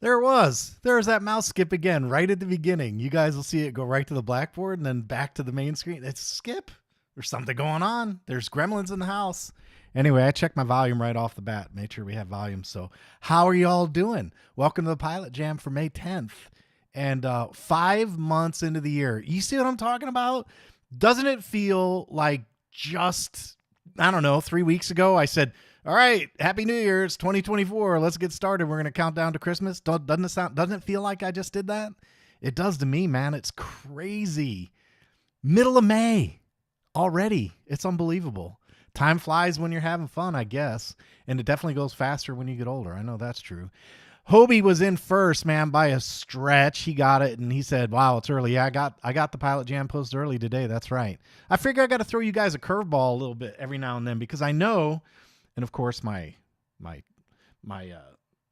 There it was. There was that mouse skip again, right at the beginning. You guys will see it go right to the blackboard and then back to the main screen. It's a skip. There's something going on. There's gremlins in the house. Anyway, I checked my volume right off the bat. Made sure we have volume. So how are you all doing? Welcome to the Pilot Jam for May 10th. And 5 months into the year. You see what I'm talking about? Doesn't it feel like just, I don't know, 3 weeks ago I said, all right, Happy New Year, it's 2024. Let's get started. We're going to count down to Christmas. Doesn't it feel like I just did that? It does to me, man. It's crazy. Middle of May already. It's unbelievable. Time flies when you're having fun, I guess. And it definitely goes faster when you get older. I know that's true. Hobie was in first, man, by a stretch. He got it, and he said, wow, it's early. Yeah, I got the Pilot Jam post early today. That's right. I figure I got to throw you guys a curveball a little bit every now and then because I know, and of course my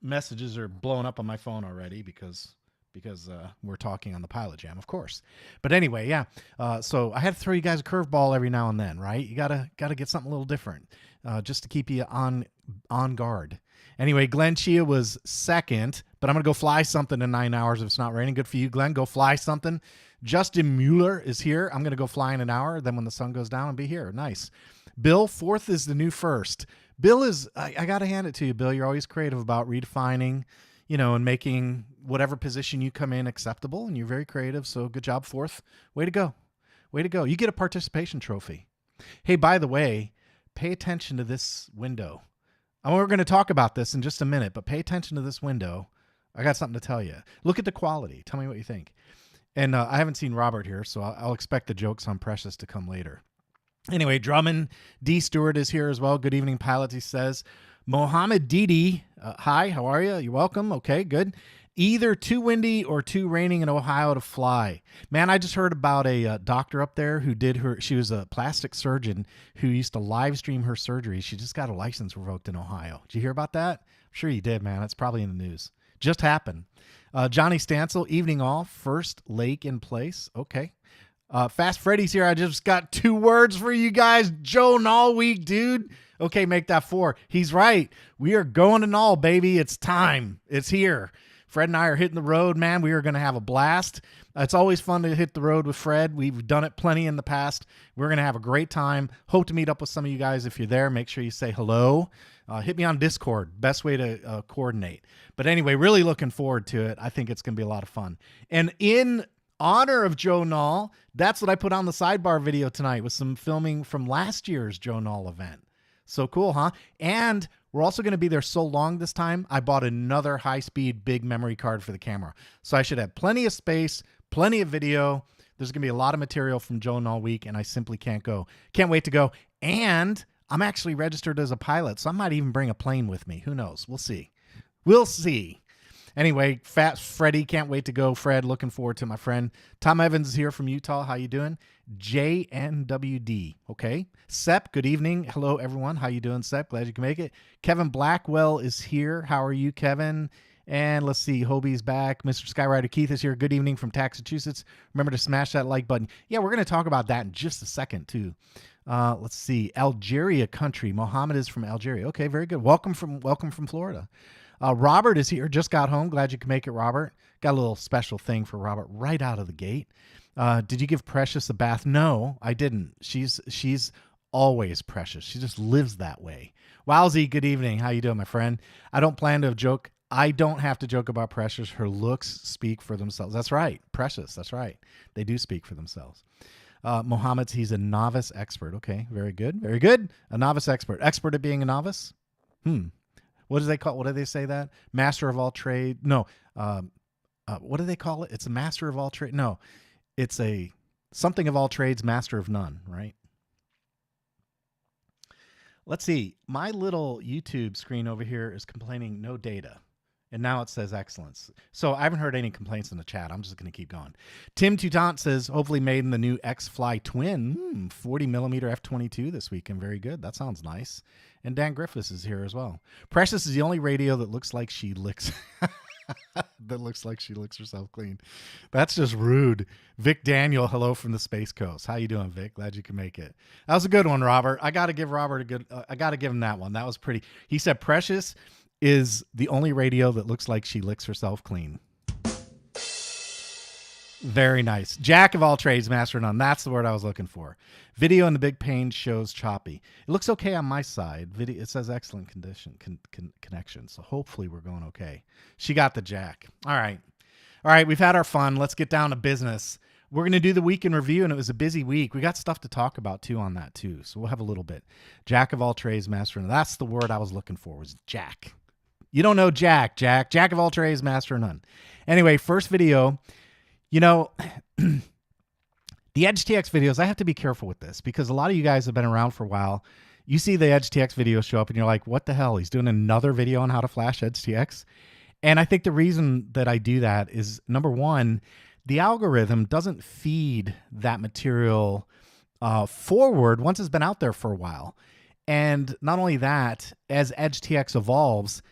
messages are blowing up on my phone already because we're talking on the Pilot Jam, of course. But anyway, yeah. So I had to throw you guys a curveball every now and then, right? You gotta get something a little different, just to keep you on guard. Anyway, Glenn Chia was second, but I'm going to go fly something in 9 hours if it's not raining. Good for you, Glenn. Go fly something. Justin Mueller is here. I'm going to go fly in an hour. Then when the sun goes down, I'll be here. Nice. Bill, fourth is the new first. Bill is, I got to hand it to you, Bill. You're always creative about redefining, and making whatever position you come in acceptable. And you're very creative. So good job, fourth. Way to go. Way to go. You get a participation trophy. Hey, by the way, pay attention to this window. We're going to talk about this in just a minute, but pay attention to this window. I got something to tell you. Look at the quality. Tell me what you think. And I haven't seen Robert here, so I'll expect the jokes on Precious to come later. Anyway, Drummond D. Stewart is here as well. Good evening, pilots, he says. Mohammed Didi, hi, how are you? You're welcome. Okay, good. Either too windy or too raining in Ohio to fly. Man, I just heard about a doctor up there who she was a plastic surgeon who used to live stream her surgery. She just got a license revoked in Ohio. Did you hear about that? I'm sure you did, man. It's probably in the news. Just happened. Johnny Stansel, evening all, first lake in place. Okay. Fast Freddy's here. I just got 2 words for you guys. Joe Nall week, dude. Okay, make that 4. He's right. We are going to Nall, baby. It's time. It's here. Fred and I are hitting the road, man. We are going to have a blast. It's always fun to hit the road with Fred. We've done it plenty in the past. We're going to have a great time. Hope to meet up with some of you guys. If you're there, make sure you say hello. Hit me on Discord. Best way to coordinate. But anyway, really looking forward to it. I think it's going to be a lot of fun. And in honor of Joe Nall, that's what I put on the sidebar video tonight with some filming from last year's Joe Nall event. So cool, huh? And we're also going to be there so long this time, I bought another high-speed big memory card for the camera. So I should have plenty of space, plenty of video. There's going to be a lot of material from Joe Nall week, and I simply can't go. Can't wait to go. And I'm actually registered as a pilot, so I might even bring a plane with me. Who knows? We'll see. We'll see. Anyway, Fat Freddy, can't wait to go. Fred, looking forward to my friend. Tom Evans is here from Utah. How you doing? JNWD. Okay. Sep, good evening. Hello, everyone. How you doing, Sep? Glad you can make it. Kevin Blackwell is here. How are you, Kevin? And let's see. Hobie's back. Mr. Skyrider Keith is here. Good evening from Massachusetts. Remember to smash that like button. Yeah, we're going to talk about that in just a second, too. Let's see. Algeria country. Mohammed is from Algeria. Okay, very good. Welcome from Florida. Robert is here. Just got home. Glad you could make it, Robert. Got a little special thing for Robert right out of the gate. Did you give Precious a bath? No, I didn't. She's always Precious. She just lives that way. Wowsy, good evening. How you doing, my friend? I don't plan to joke. I don't have to joke about Precious. Her looks speak for themselves. That's right. Precious. That's right. They do speak for themselves. Mohammed, he's a novice expert. Okay, very good. Very good. A novice expert. Expert at being a novice? What do they call? What do they say that? Master of all trade? No. What do they call it? It's a master of all trade. No, it's a something of all trades, master of none, right? Let's see. My little YouTube screen over here is complaining no data. And now it says excellence. So I haven't heard any complaints in the chat. I'm just going to keep going. Tim Toutant says, hopefully made in the new X-Fly Twin. 40 millimeter F-22 this weekend. Very good. That sounds nice. And Dan Griffiths is here as well. Precious is the only radio that looks like she licks. That looks like she licks herself clean. That's just rude. Vic Daniel, hello from the Space Coast. How you doing, Vic? Glad you can make it. That was a good one, Robert. I got to give Robert a good, I got to give him that one. That was pretty. He said Precious is the only radio that looks like she licks herself clean. Very nice. Jack of all trades, master of none. That's the word I was looking for. Video in the big pane shows choppy. It looks okay on my side. Video, it says excellent condition connection. So hopefully we're going okay. She got the jack. All right. All right. We've had our fun. Let's get down to business. We're going to do the week in review, and it was a busy week. We got stuff to talk about too on that too. So we'll have a little bit. Jack of all trades, master of none. That's the word I was looking for, was Jack. You don't know Jack. Jack of all trades, master of none. Anyway, first video. You know, the EdgeTX videos, I have to be careful with this because a lot of you guys have been around for a while. You see the EdgeTX video show up and you're like, what the hell? He's doing another video on how to flash EdgeTX. And I think the reason that I do that is, number one, the algorithm doesn't feed that material forward once it's been out there for a while. And not only that, as EdgeTX evolves,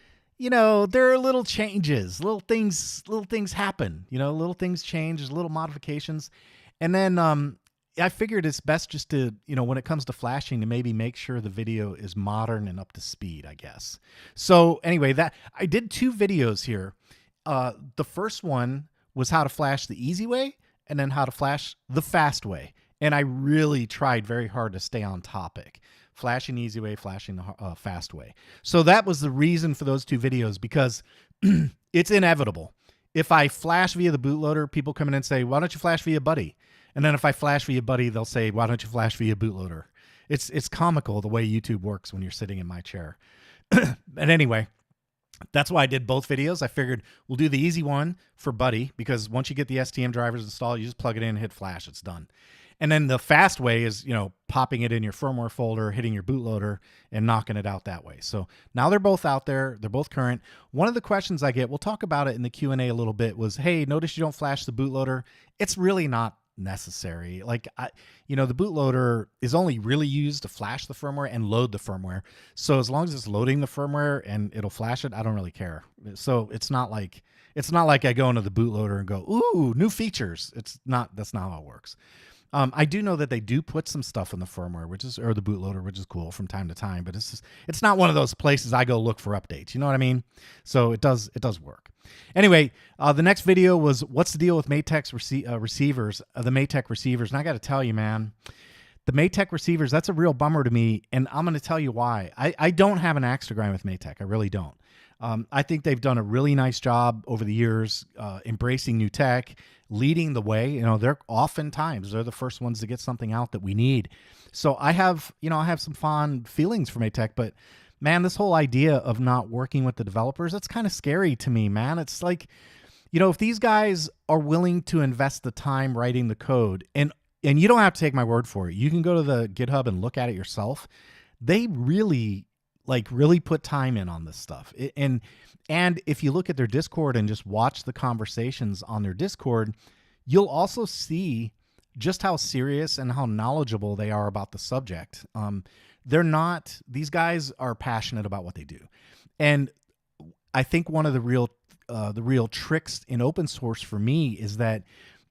you know, there are little changes, little things happen, you know, little things change, little modifications. And then I figured it's best just to, you know, when it comes to flashing, to maybe make sure the video is modern and up to speed, I guess. So anyway, that I did 2 videos here. The first one was how to flash the easy way and then how to flash the fast way. And I really tried very hard to stay on topic. Flashing the easy way, flashing the fast way. So that was the reason for those 2 videos, because it's inevitable. If I flash via the bootloader, people come in and say, why don't you flash via Buddy? And then if I flash via Buddy, they'll say, why don't you flash via bootloader? It's comical the way YouTube works when you're sitting in my chair. And anyway, that's why I did both videos. I figured we'll do the easy one for Buddy, because once you get the STM drivers installed, you just plug it in, hit flash, it's done. And then the fast way is, you know, popping it in your firmware folder, hitting your bootloader, and knocking it out that way. So now they're both out there. They're both current. One of the questions I get, we'll talk about it in the Q&A a little bit, was, hey, notice you don't flash the bootloader. It's really not necessary. Like, you know, the bootloader is only really used to flash the firmware and load the firmware. So as long as it's loading the firmware and it'll flash it, I don't really care. So it's not like I go into the bootloader and go, ooh, new features. That's not how it works. I do know that they do put some stuff in the firmware, or the bootloader, which is cool from time to time, but it's not one of those places I go look for updates. You know what I mean? So it does work. Anyway, the next video was what's the deal with Matex receivers, the Matec receivers. And I got to tell you, man, the Matec receivers, that's a real bummer to me. And I'm going to tell you why. I don't have an axe to grind with Matec. I really don't. I think they've done a really nice job over the years, embracing new tech, leading the way. You know, they're the first ones to get something out that we need. So I have some fond feelings for Matec, but man, this whole idea of not working with the developers, that's kind of scary to me, man. It's like, you know, if these guys are willing to invest the time writing the code, and you don't have to take my word for it. You can go to the GitHub and look at it yourself. They really put time in on this stuff. And if you look at their Discord and just watch the conversations on their Discord, you'll also see just how serious and how knowledgeable they are about the subject. These guys are passionate about what they do. And I think one of the real tricks in open source for me is that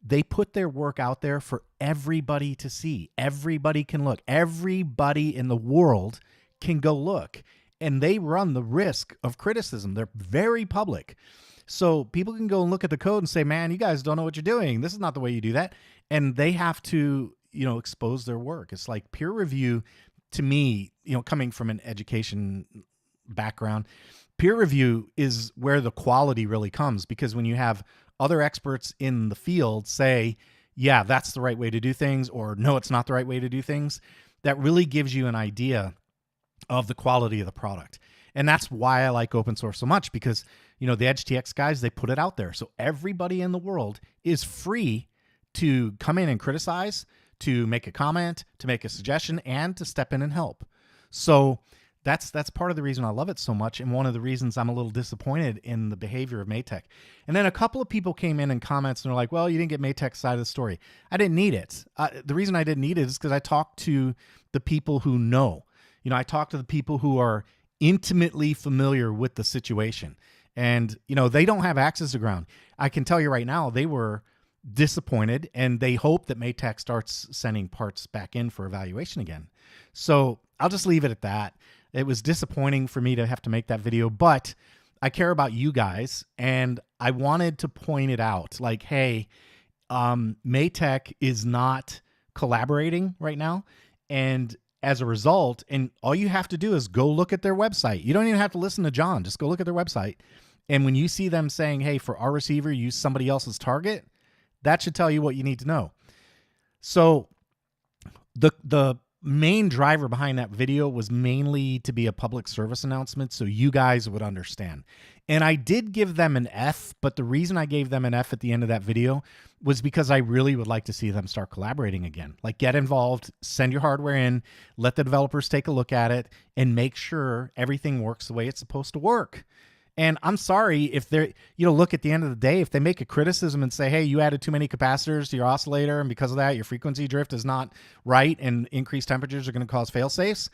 they put their work out there for everybody to see. Everybody can look. Everybody in the world can go look, and they run the risk of criticism. They're very public. So people can go and look at the code and say, man, you guys don't know what you're doing. This is not the way you do that. And they have to, you know, expose their work. It's like peer review to me, you know, coming from an education background, peer review is where the quality really comes, because when you have other experts in the field say, yeah, that's the right way to do things, or no, it's not the right way to do things, that really gives you an idea of the quality of the product. And that's why I like open source so much, because, you know, the EdgeTX guys, they put it out there. So everybody in the world is free to come in and criticize, to make a comment, to make a suggestion, and to step in and help. So that's part of the reason I love it so much, and one of the reasons I'm a little disappointed in the behavior of Matec. And then a couple of people came in comments and were like, well, you didn't get Matec's side of the story. I didn't need it. The reason I didn't need it is because I talked to the people who know. You know, I talked to the people who are intimately familiar with the situation. And, you know, they don't have access to ground. I can tell you right now, they were disappointed, and they hope that Matec starts sending parts back in for evaluation again. So I'll just leave it at that. It was disappointing for me to have to make that video, but I care about you guys, and I wanted to point it out. Like, hey, Maytech is not collaborating right now, and as a result, and all you have to do is go look at their website. You don't even have to listen to John. Just go look at their website. And when you see them saying, hey, for our receiver, use somebody else's target, that should tell you what you need to know. So the main driver behind that video was mainly to be a public service announcement so you guys would understand. And I did give them an F, but the reason I gave them an F at the end of that video was because I really would like to see them start collaborating again. Like, get involved, send your hardware in, let the developers take a look at it, and make sure everything works the way it's supposed to work. And I'm sorry if they're, look, at the end of the day, if they make a criticism and say, hey, you added too many capacitors to your oscillator, and because of that, your frequency drift is not right, and increased temperatures are going to cause fail-safes,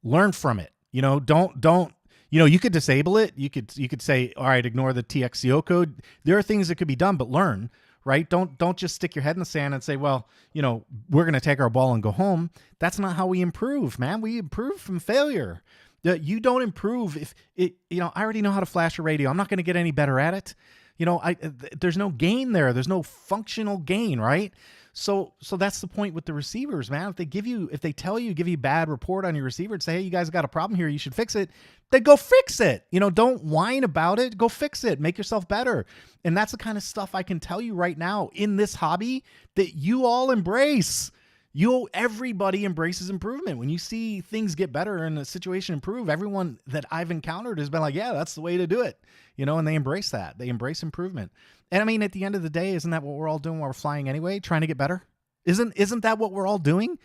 learn from it. Don't, you could disable it. You could say, all right, ignore the TXCO code. There are things that could be done, but learn, right? Don't just stick your head in the sand and say, well, we're going to take our ball and go home. That's not how we improve, man. We improve from failure. You don't improve if it, I already know how to flash a radio. I'm not going to get any better at it. There's no gain there. There's no functional gain, right? So that's the point with the receivers, man. If they tell you, give you a bad report on your receiver and say, hey, you guys got a problem here, you should fix it, then go fix it. Don't whine about it. Go fix it. Make yourself better. And that's the kind of stuff I can tell you right now in this hobby that you all embrace. Everybody embraces improvement. When you see things get better and the situation improve, everyone that I've encountered has been like, yeah, that's the way to do it. And they embrace that. They embrace improvement. And I mean, at the end of the day, isn't that what we're all doing while we're flying anyway? Trying to get better? Isn't that what we're all doing?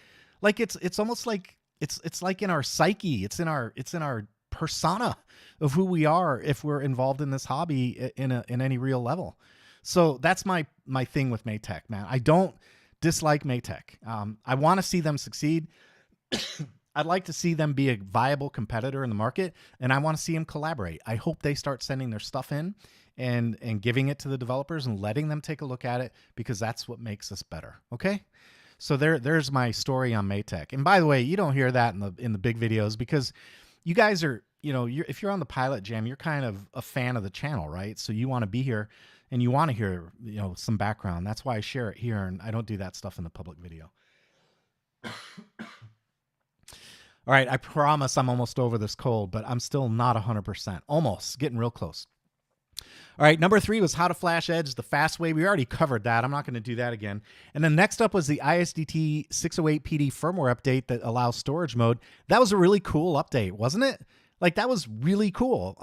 Like, it's almost like it's like in our psyche. It's in our persona of who we are if we're involved in this hobby in any real level. So that's my thing with Maytech, man. I don't dislike Maytech. I want to see them succeed. I'd like to see them be a viable competitor in the market, and I want to see them collaborate. I hope they start sending their stuff in and giving it to the developers and letting them take a look at it, because that's what makes us better. Okay? So there's my story on Maytech. And by the way, you don't hear that in the big videos, because you guys are, if you're on the PilotJam, you're kind of a fan of the channel, right? So you want to be here and you want to hear, some background. That's why I share it here, and I don't do that stuff in the public video. All right, I promise I'm almost over this cold, but I'm still not 100%. Almost, getting real close. All right, number 3 was how to flash edge the fast way. We already covered that. I'm not going to do that again. And then next up was the ISDT 608PD firmware update that allows storage mode. That was a really cool update, wasn't it? Like, that was really cool.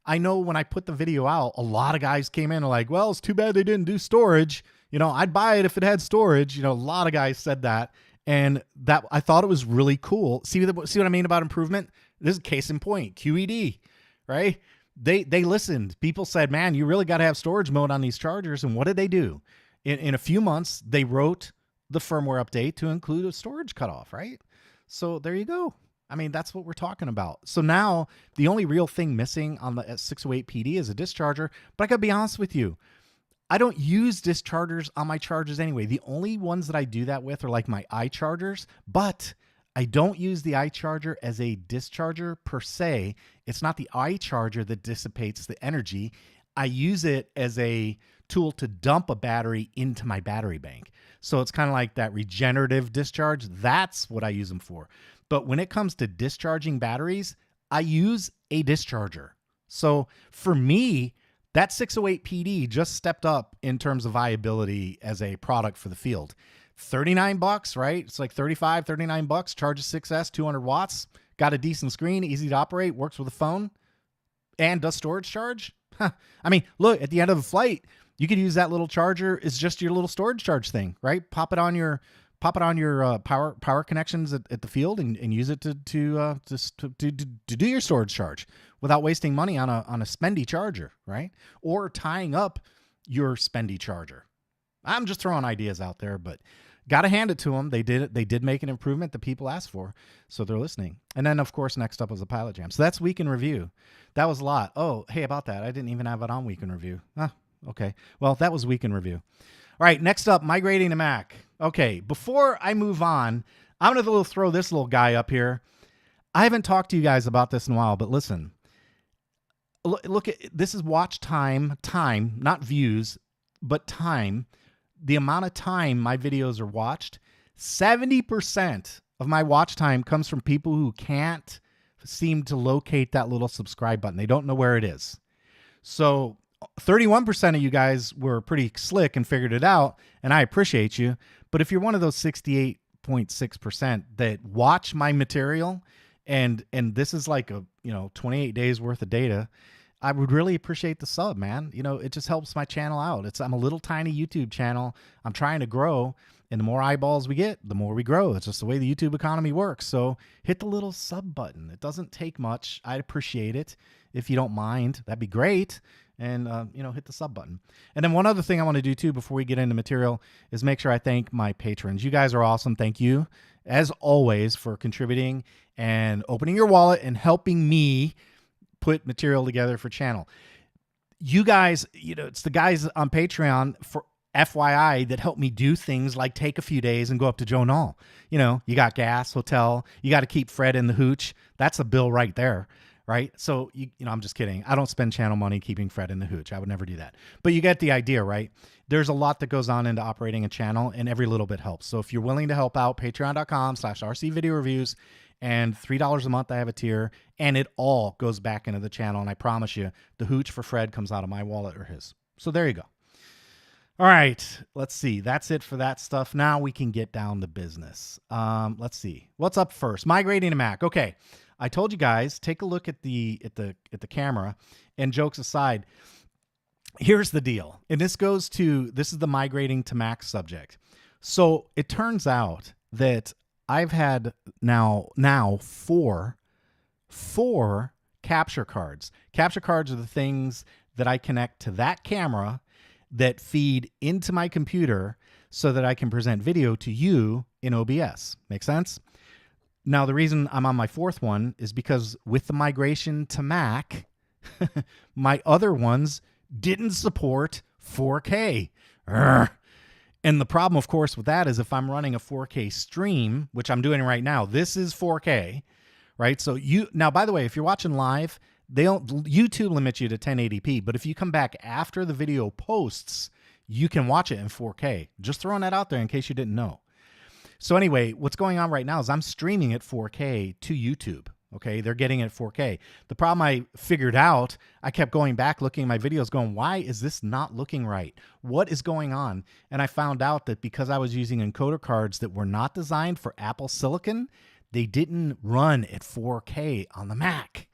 I know when I put the video out, a lot of guys came in and like, well, it's too bad they didn't do storage. I'd buy it if it had storage. A lot of guys said that. And that, I thought it was really cool. See what I mean about improvement? This is case in point, QED, right? They listened. People said, man, you really got to have storage mode on these chargers. And what did they do? In a few months, they wrote the firmware update to include a storage cutoff, right? So there you go. I mean, that's what we're talking about. So now the only real thing missing on the 608PD is a discharger. But I got to be honest with you, I don't use dischargers on my chargers anyway. The only ones that I do that with are like my iChargers, but I don't use the iCharger as a discharger per se. It's not the iCharger that dissipates the energy. I use it as a tool to dump a battery into my battery bank. So it's kind of like that regenerative discharge. That's what I use them for. But when it comes to discharging batteries, I use a discharger. So for me, that 608PD just stepped up in terms of viability as a product for the field. $39, right? It's like $39, charges 6S, 200 watts, got a decent screen, easy to operate, works with a phone, and does storage charge. I mean, look, at the end of a flight, you could use that little charger. It's just your little storage charge thing, right? Pop it on your power connections at the field and use it to do your storage charge without wasting money on a spendy charger, right? Or tying up your spendy charger. I'm just throwing ideas out there, but got to hand it to them. They did make an improvement that people asked for, so they're listening. And then, of course, next up was the PilotJam. So that's week in review. That was a lot. Oh, hey, about that, I didn't even have it on week in review. Okay. Well, that was week in review. All right, next up, migrating to Mac. Okay, before I move on, I'm going to throw this little guy up here. I haven't talked to you guys about this in a while, but listen, look at this is watch time, not views, but time. The amount of time my videos are watched, 70% of my watch time comes from people who can't seem to locate that little subscribe button. They don't know where it is. So 31% of you guys were pretty slick and figured it out, and I appreciate you. But if you're one of those 68.6% that watch my material, and this is like a 28 days worth of data, I would really appreciate the sub, man. It just helps my channel out. I'm a little tiny YouTube channel. I'm trying to grow, and the more eyeballs we get, the more we grow. It's just the way the YouTube economy works. So hit the little sub button. It doesn't take much. I'd appreciate it if you don't mind. That'd be great. And, hit the sub button. And then one other thing I want to do too before we get into material is make sure I thank my patrons. You guys are awesome. Thank you, as always, for contributing and opening your wallet and helping me put material together for channel. You guys, it's the guys on Patreon for FYI that help me do things like take a few days and go up to Joe Nall. You got gas, hotel, you got to keep Fred in the hooch. That's a bill right there. Right. So, I'm just kidding. I don't spend channel money keeping Fred in the hooch. I would never do that. But you get the idea, right? There's a lot that goes on into operating a channel, and every little bit helps. So if you're willing to help out, patreon.com/RC Video Reviews, and $3 a month, I have a tier, and it all goes back into the channel. And I promise you, the hooch for Fred comes out of my wallet or his. So there you go. All right, let's see. That's it for that stuff. Now we can get down to business. Let's see. What's up first? Migrating to Mac. Okay. I told you guys, take a look at the camera, and jokes aside, here's the deal. And this is the migrating to Mac subject. So it turns out that I've had now four capture cards. Capture cards are the things that I connect to that camera that feed into my computer so that I can present video to you in OBS. Make sense? Now, the reason I'm on my fourth one is because with the migration to Mac, my other ones didn't support 4K. And the problem, of course, with that is if I'm running a 4K stream, which I'm doing right now, this is 4K, right? So now, by the way, if you're watching live, YouTube limits you to 1080p, but if you come back after the video posts, you can watch it in 4K. Just throwing that out there in case you didn't know. So anyway, what's going on right now is I'm streaming at 4K to YouTube. Okay, they're getting it at 4K. The problem I figured out, I kept going back looking at my videos going, why is this not looking right? What is going on? And I found out that because I was using encoder cards that were not designed for Apple Silicon, they didn't run at 4K on the Mac.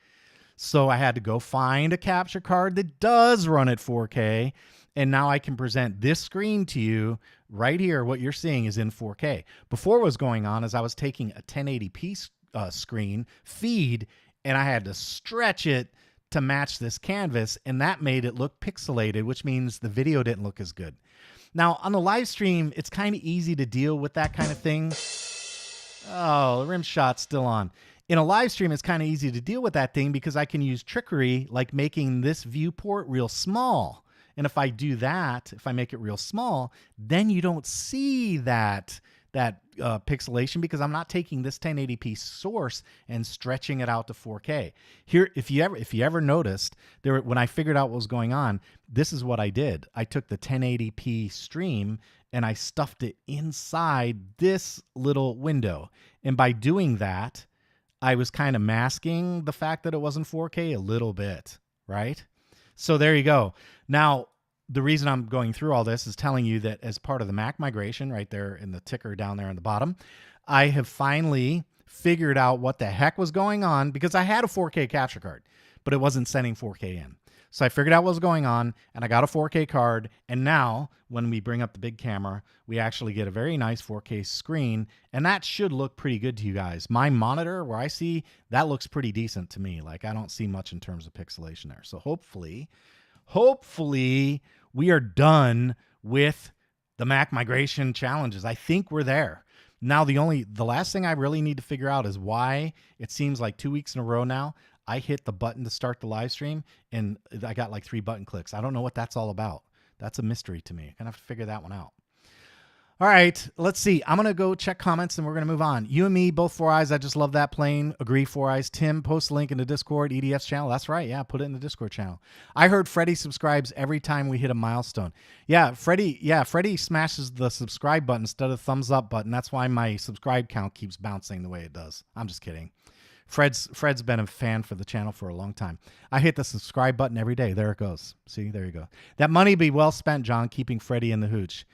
So I had to go find a capture card that does run at 4K. And now I can present this screen to you right here. What you're seeing is in 4K. Before what was going on is I was taking a 1080p screen feed, and I had to stretch it to match this canvas, and that made it look pixelated, which means the video didn't look as good. Now, on the live stream, it's kind of easy to deal with that kind of thing. Oh, the rim shot's still on. In a live stream, it's kind of easy to deal with that thing because I can use trickery like making this viewport real small. And if I do that, if I make it real small, then you don't see that pixelation because I'm not taking this 1080p source and stretching it out to 4K. Here, if you ever noticed, when I figured out what was going on, this is what I did. I took the 1080p stream and I stuffed it inside this little window. And by doing that, I was kind of masking the fact that it wasn't 4K a little bit, right? So there you go. Now, the reason I'm going through all this is telling you that as part of the Mac migration right there in the ticker down there on the bottom, I have finally figured out what the heck was going on because I had a 4K capture card, but it wasn't sending 4K in. So I figured out what was going on and I got a 4K card. And now when we bring up the big camera, we actually get a very nice 4K screen. And that should look pretty good to you guys. My monitor where I see that looks pretty decent to me. Like I don't see much in terms of pixelation there. So hopefully we are done with the Mac migration challenges. I think we're there. Now, the last thing I really need to figure out is why it seems like 2 weeks in a row now, I hit the button to start the live stream and I got like 3 button clicks. I don't know what that's all about. That's a mystery to me. I'm going to have to figure that one out. All right, let's see. I'm going to go check comments and we're going to move on. You and me, both Four Eyes. I just love that plane. Agree, Four Eyes. Tim, post a link in the Discord, EDF's channel. That's right. Yeah, put it in the Discord channel. I heard Freddie subscribes every time we hit a milestone. Yeah, Freddie smashes the subscribe button instead of the thumbs up button. That's why my subscribe count keeps bouncing the way it does. I'm just kidding. Fred's been a fan for the channel for a long time. I hit the subscribe button every day. There it goes. See, there you go. That money be well spent, John, keeping Freddie in the hooch.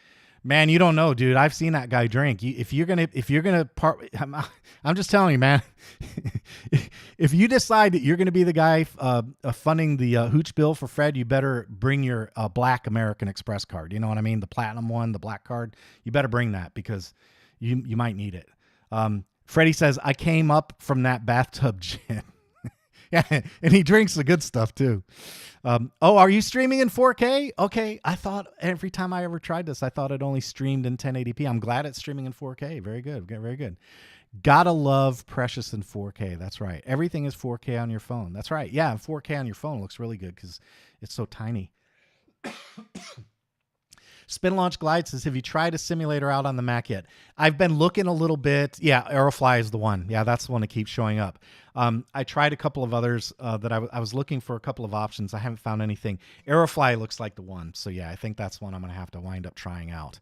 Man, you don't know, dude. I've seen that guy drink. If you're gonna part, I'm just telling you, man. If you decide that you're gonna be the guy funding the hooch bill for Fred, you better bring your black American Express card. You know what I mean? The platinum one, the black card. You better bring that because you might need it. Freddie says, I came up from that bathtub gin. Yeah, and he drinks the good stuff too. Oh, are you streaming in 4K? Okay, I thought every time I ever tried this, I thought it only streamed in 1080p. I'm glad it's streaming in 4K. Very good, very good. Gotta love Precious in 4K. That's right. Everything is 4K on your phone. That's right. Yeah, 4K on your phone looks really good because it's so tiny. Spin Launch Glide says, have you tried a simulator out on the Mac yet? I've been looking a little bit. Yeah, Aerofly is the one. Yeah, that's the one that keeps showing up. I tried a couple of others that I was looking for a couple of options. I haven't found anything. Aerofly looks like the one. So yeah, I think that's one I'm going to have to wind up trying out.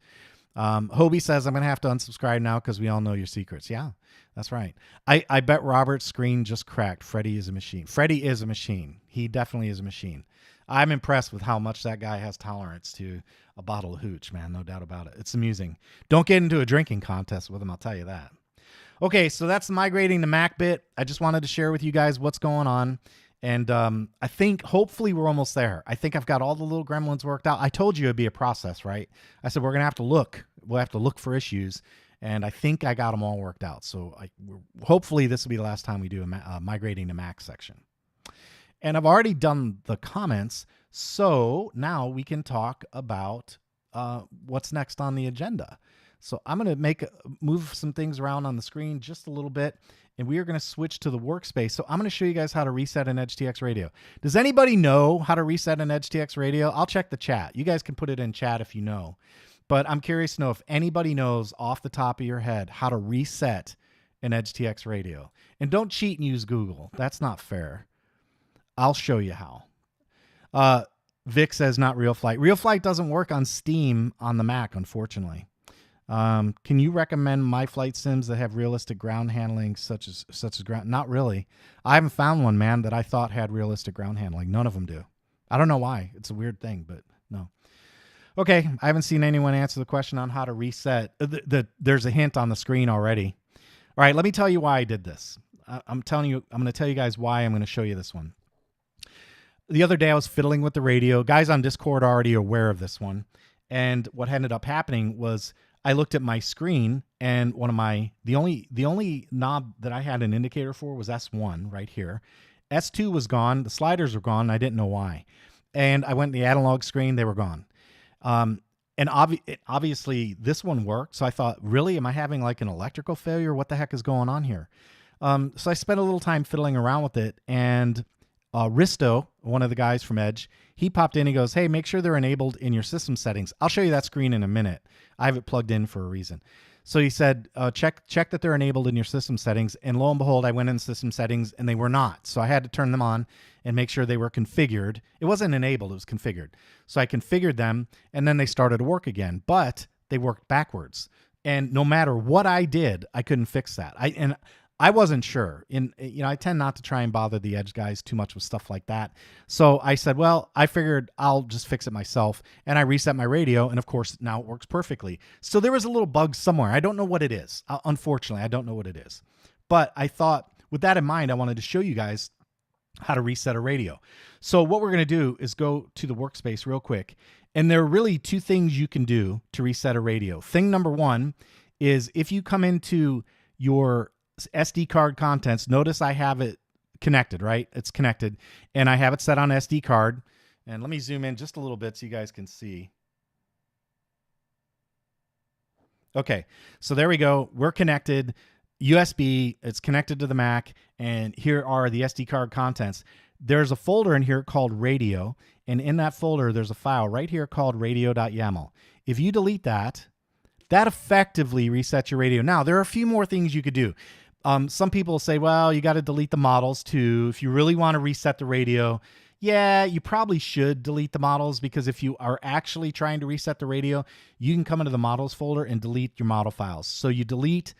Hobie says, I'm going to have to unsubscribe now because we all know your secrets. Yeah, that's right. I bet Robert's screen just cracked. Freddie is a machine. Freddie is a machine. He definitely is a machine. I'm impressed with how much that guy has tolerance to a bottle of hooch, man. No doubt about it. It's amusing. Don't get into a drinking contest with him, I'll tell you that. Okay, so that's the migrating to Mac bit. I just wanted to share with you guys what's going on. And I think hopefully we're almost there. I think I've got all the little gremlins worked out. I told you it'd be a process, right? I said we're going to have to look. We'll have to look for issues. And I think I got them all worked out. So hopefully this will be the last time we do a migrating to Mac section. And I've already done the comments, so now we can talk about what's next on the agenda. So I'm going to move some things around on the screen just a little bit, and we are going to switch to the workspace. So I'm going to show you guys how to reset an EdgeTX radio. Does anybody know how to reset an EdgeTX radio? I'll check the chat. You guys can put it in chat if you know. But I'm curious to know if anybody knows off the top of your head how to reset an EdgeTX radio. And don't cheat and use Google. That's not fair. I'll show you how. Vic says not Real Flight. Real Flight doesn't work on Steam on the Mac, unfortunately. Can you recommend my flight sims that have realistic ground handling, such as ground? Not really. I haven't found one, man, that I thought had realistic ground handling. None of them do. I don't know why. It's a weird thing, but no. Okay, I haven't seen anyone answer the question on how to reset. There's a hint on the screen already. All right, let me tell you why I did this. I'm going to tell you guys why I'm going to show you this one. The other day I was fiddling with the radio. Guys on Discord are already aware of this one. And what ended up happening was I looked at my screen and the only knob that I had an indicator for was S1 right here. S2 was gone. The sliders were gone. And I didn't know why. And I went to the analog screen. They were gone. And obviously this one worked. So I thought, really, am I having like an electrical failure? What the heck is going on here? So I spent a little time fiddling around with it, and Risto, one of the guys from Edge, he popped in. He goes, hey, make sure they're enabled in your system settings. I'll show you that screen in a minute. I have it plugged in for a reason. So he said, check that they're enabled in your system settings. And lo and behold, I went in system settings and they were not. So I had to turn them on and make sure they were configured. It wasn't enabled, it was configured. So I configured them and then they started to work again, but they worked backwards. And no matter what I did, I couldn't fix that. I wasn't sure. I tend not to try and bother the Edge guys too much with stuff like that. So I said, well, I figured I'll just fix it myself. And I reset my radio. And of course, now it works perfectly. So there was a little bug somewhere. I don't know what it is. Unfortunately, I don't know what it is. But I thought with that in mind, I wanted to show you guys how to reset a radio. So what we're going to do is go to the workspace real quick. And there are really two things you can do to reset a radio. Thing number one is if you come into your SD card contents, notice I have it connected, right? It's connected and I have it set on SD card. And let me zoom in just a little bit so you guys can see. Okay, so there we go. We're connected. USB, it's connected to the Mac, and here are the SD card contents. There's a folder in here called radio, and in that folder, there's a file right here called radio.yaml. If you delete that, that effectively resets your radio. Now, there are a few more things you could do. Some people say, well, you got to delete the models too. If you really want to reset the radio, yeah, you probably should delete the models, because if you are actually trying to reset the radio, you can come into the models folder and delete your model files. So you delete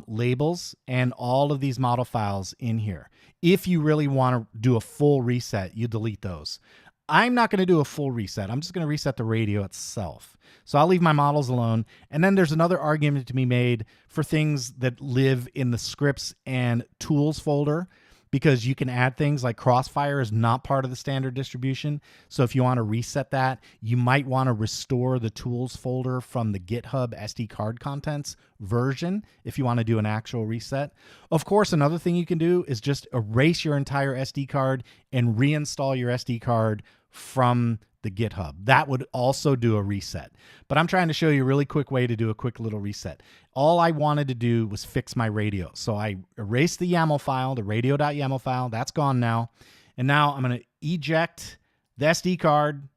labels and all of these model files in here. If you really want to do a full reset, you delete those. I'm not going to do a full reset. I'm just going to reset the radio itself. So I'll leave my models alone. And then there's another argument to be made for things that live in the scripts and tools folder, because you can add things like Crossfire is not part of the standard distribution. So if you want to reset that, you might want to restore the tools folder from the GitHub SD card contents version if you want to do an actual reset. Of course, another thing you can do is just erase your entire SD card and reinstall your SD card from the GitHub. That would also do a reset. But I'm trying to show you a really quick way to do a quick little reset. All I wanted to do was fix my radio. So I erased the YAML file, the radio.yaml file. That's gone now. And now I'm going to eject the SD card,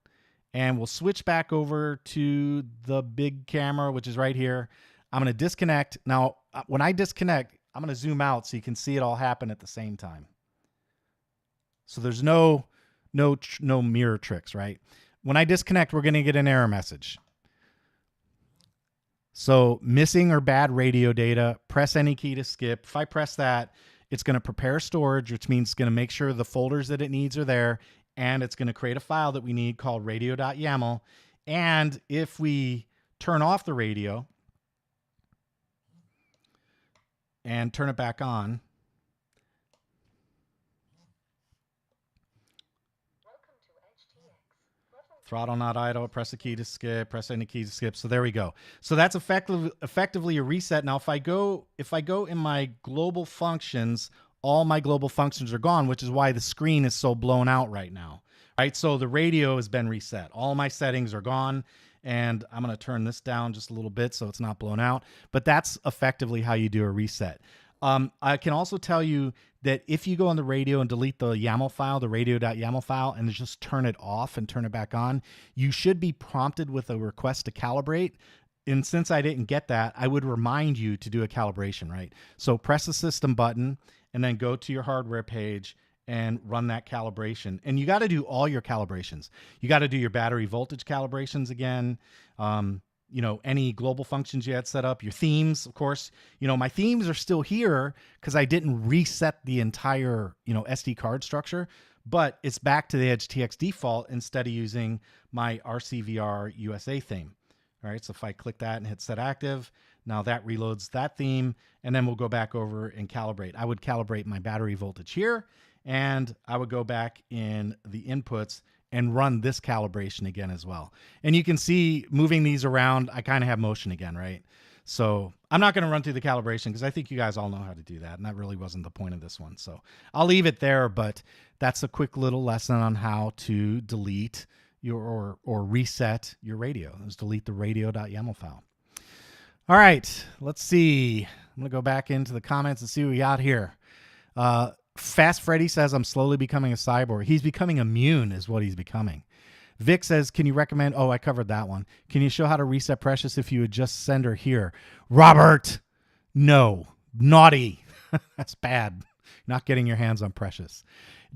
and we'll switch back over to the big camera, which is right here. I'm going to disconnect. Now, when I disconnect, I'm going to zoom out so you can see it all happen at the same time. So there's no mirror tricks, right? When I disconnect, we're going to get an error message. So missing or bad radio data, press any key to skip. If I press that, it's going to prepare storage, which means it's going to make sure the folders that it needs are there, and it's going to create a file that we need called radio.yaml. And if we turn off the radio and turn it back on, throttle not idle, press the key to skip, press any key to skip. So there we go. So that's effectively a reset. Now, if I go in my global functions, all my global functions are gone, which is why the screen is so blown out right now. Right? So the radio has been reset. All my settings are gone. And I'm going to turn this down just a little bit so it's not blown out. But that's effectively how you do a reset. I can also tell you that if you go on the radio and delete the YAML file, the radio.yaml file, and just turn it off and turn it back on, you should be prompted with a request to calibrate. And since I didn't get that, I would remind you to do a calibration, right? So press the system button and then go to your hardware page and run that calibration. And you got to do all your calibrations. You got to do your battery voltage calibrations again. You know, any global functions you had set up, your themes, of course. You know, my themes are still here because I didn't reset the entire, SD card structure, but it's back to the EdgeTX default instead of using my RCVR USA theme. All right, so if I click that and hit set active, now that reloads that theme, and then we'll go back over and calibrate. I would calibrate my battery voltage here, and I would go back in the inputs and run this calibration again as well. And you can see moving these around, I kind of have motion again, right? So I'm not going to run through the calibration because I think you guys all know how to do that. And that really wasn't the point of this one. So I'll leave it there, but that's a quick little lesson on how to delete your or reset your radio. Just delete the radio.yaml file. All right, let's see. I'm going to go back into the comments and see what we got here. Fast Freddy says, I'm slowly becoming a cyborg. He's becoming immune is what he's becoming. Vic says, can you recommend? Oh, I covered that one. Can you show how to reset Precious if you would just send her here? Robert, no. Naughty. That's bad. Not getting your hands on Precious.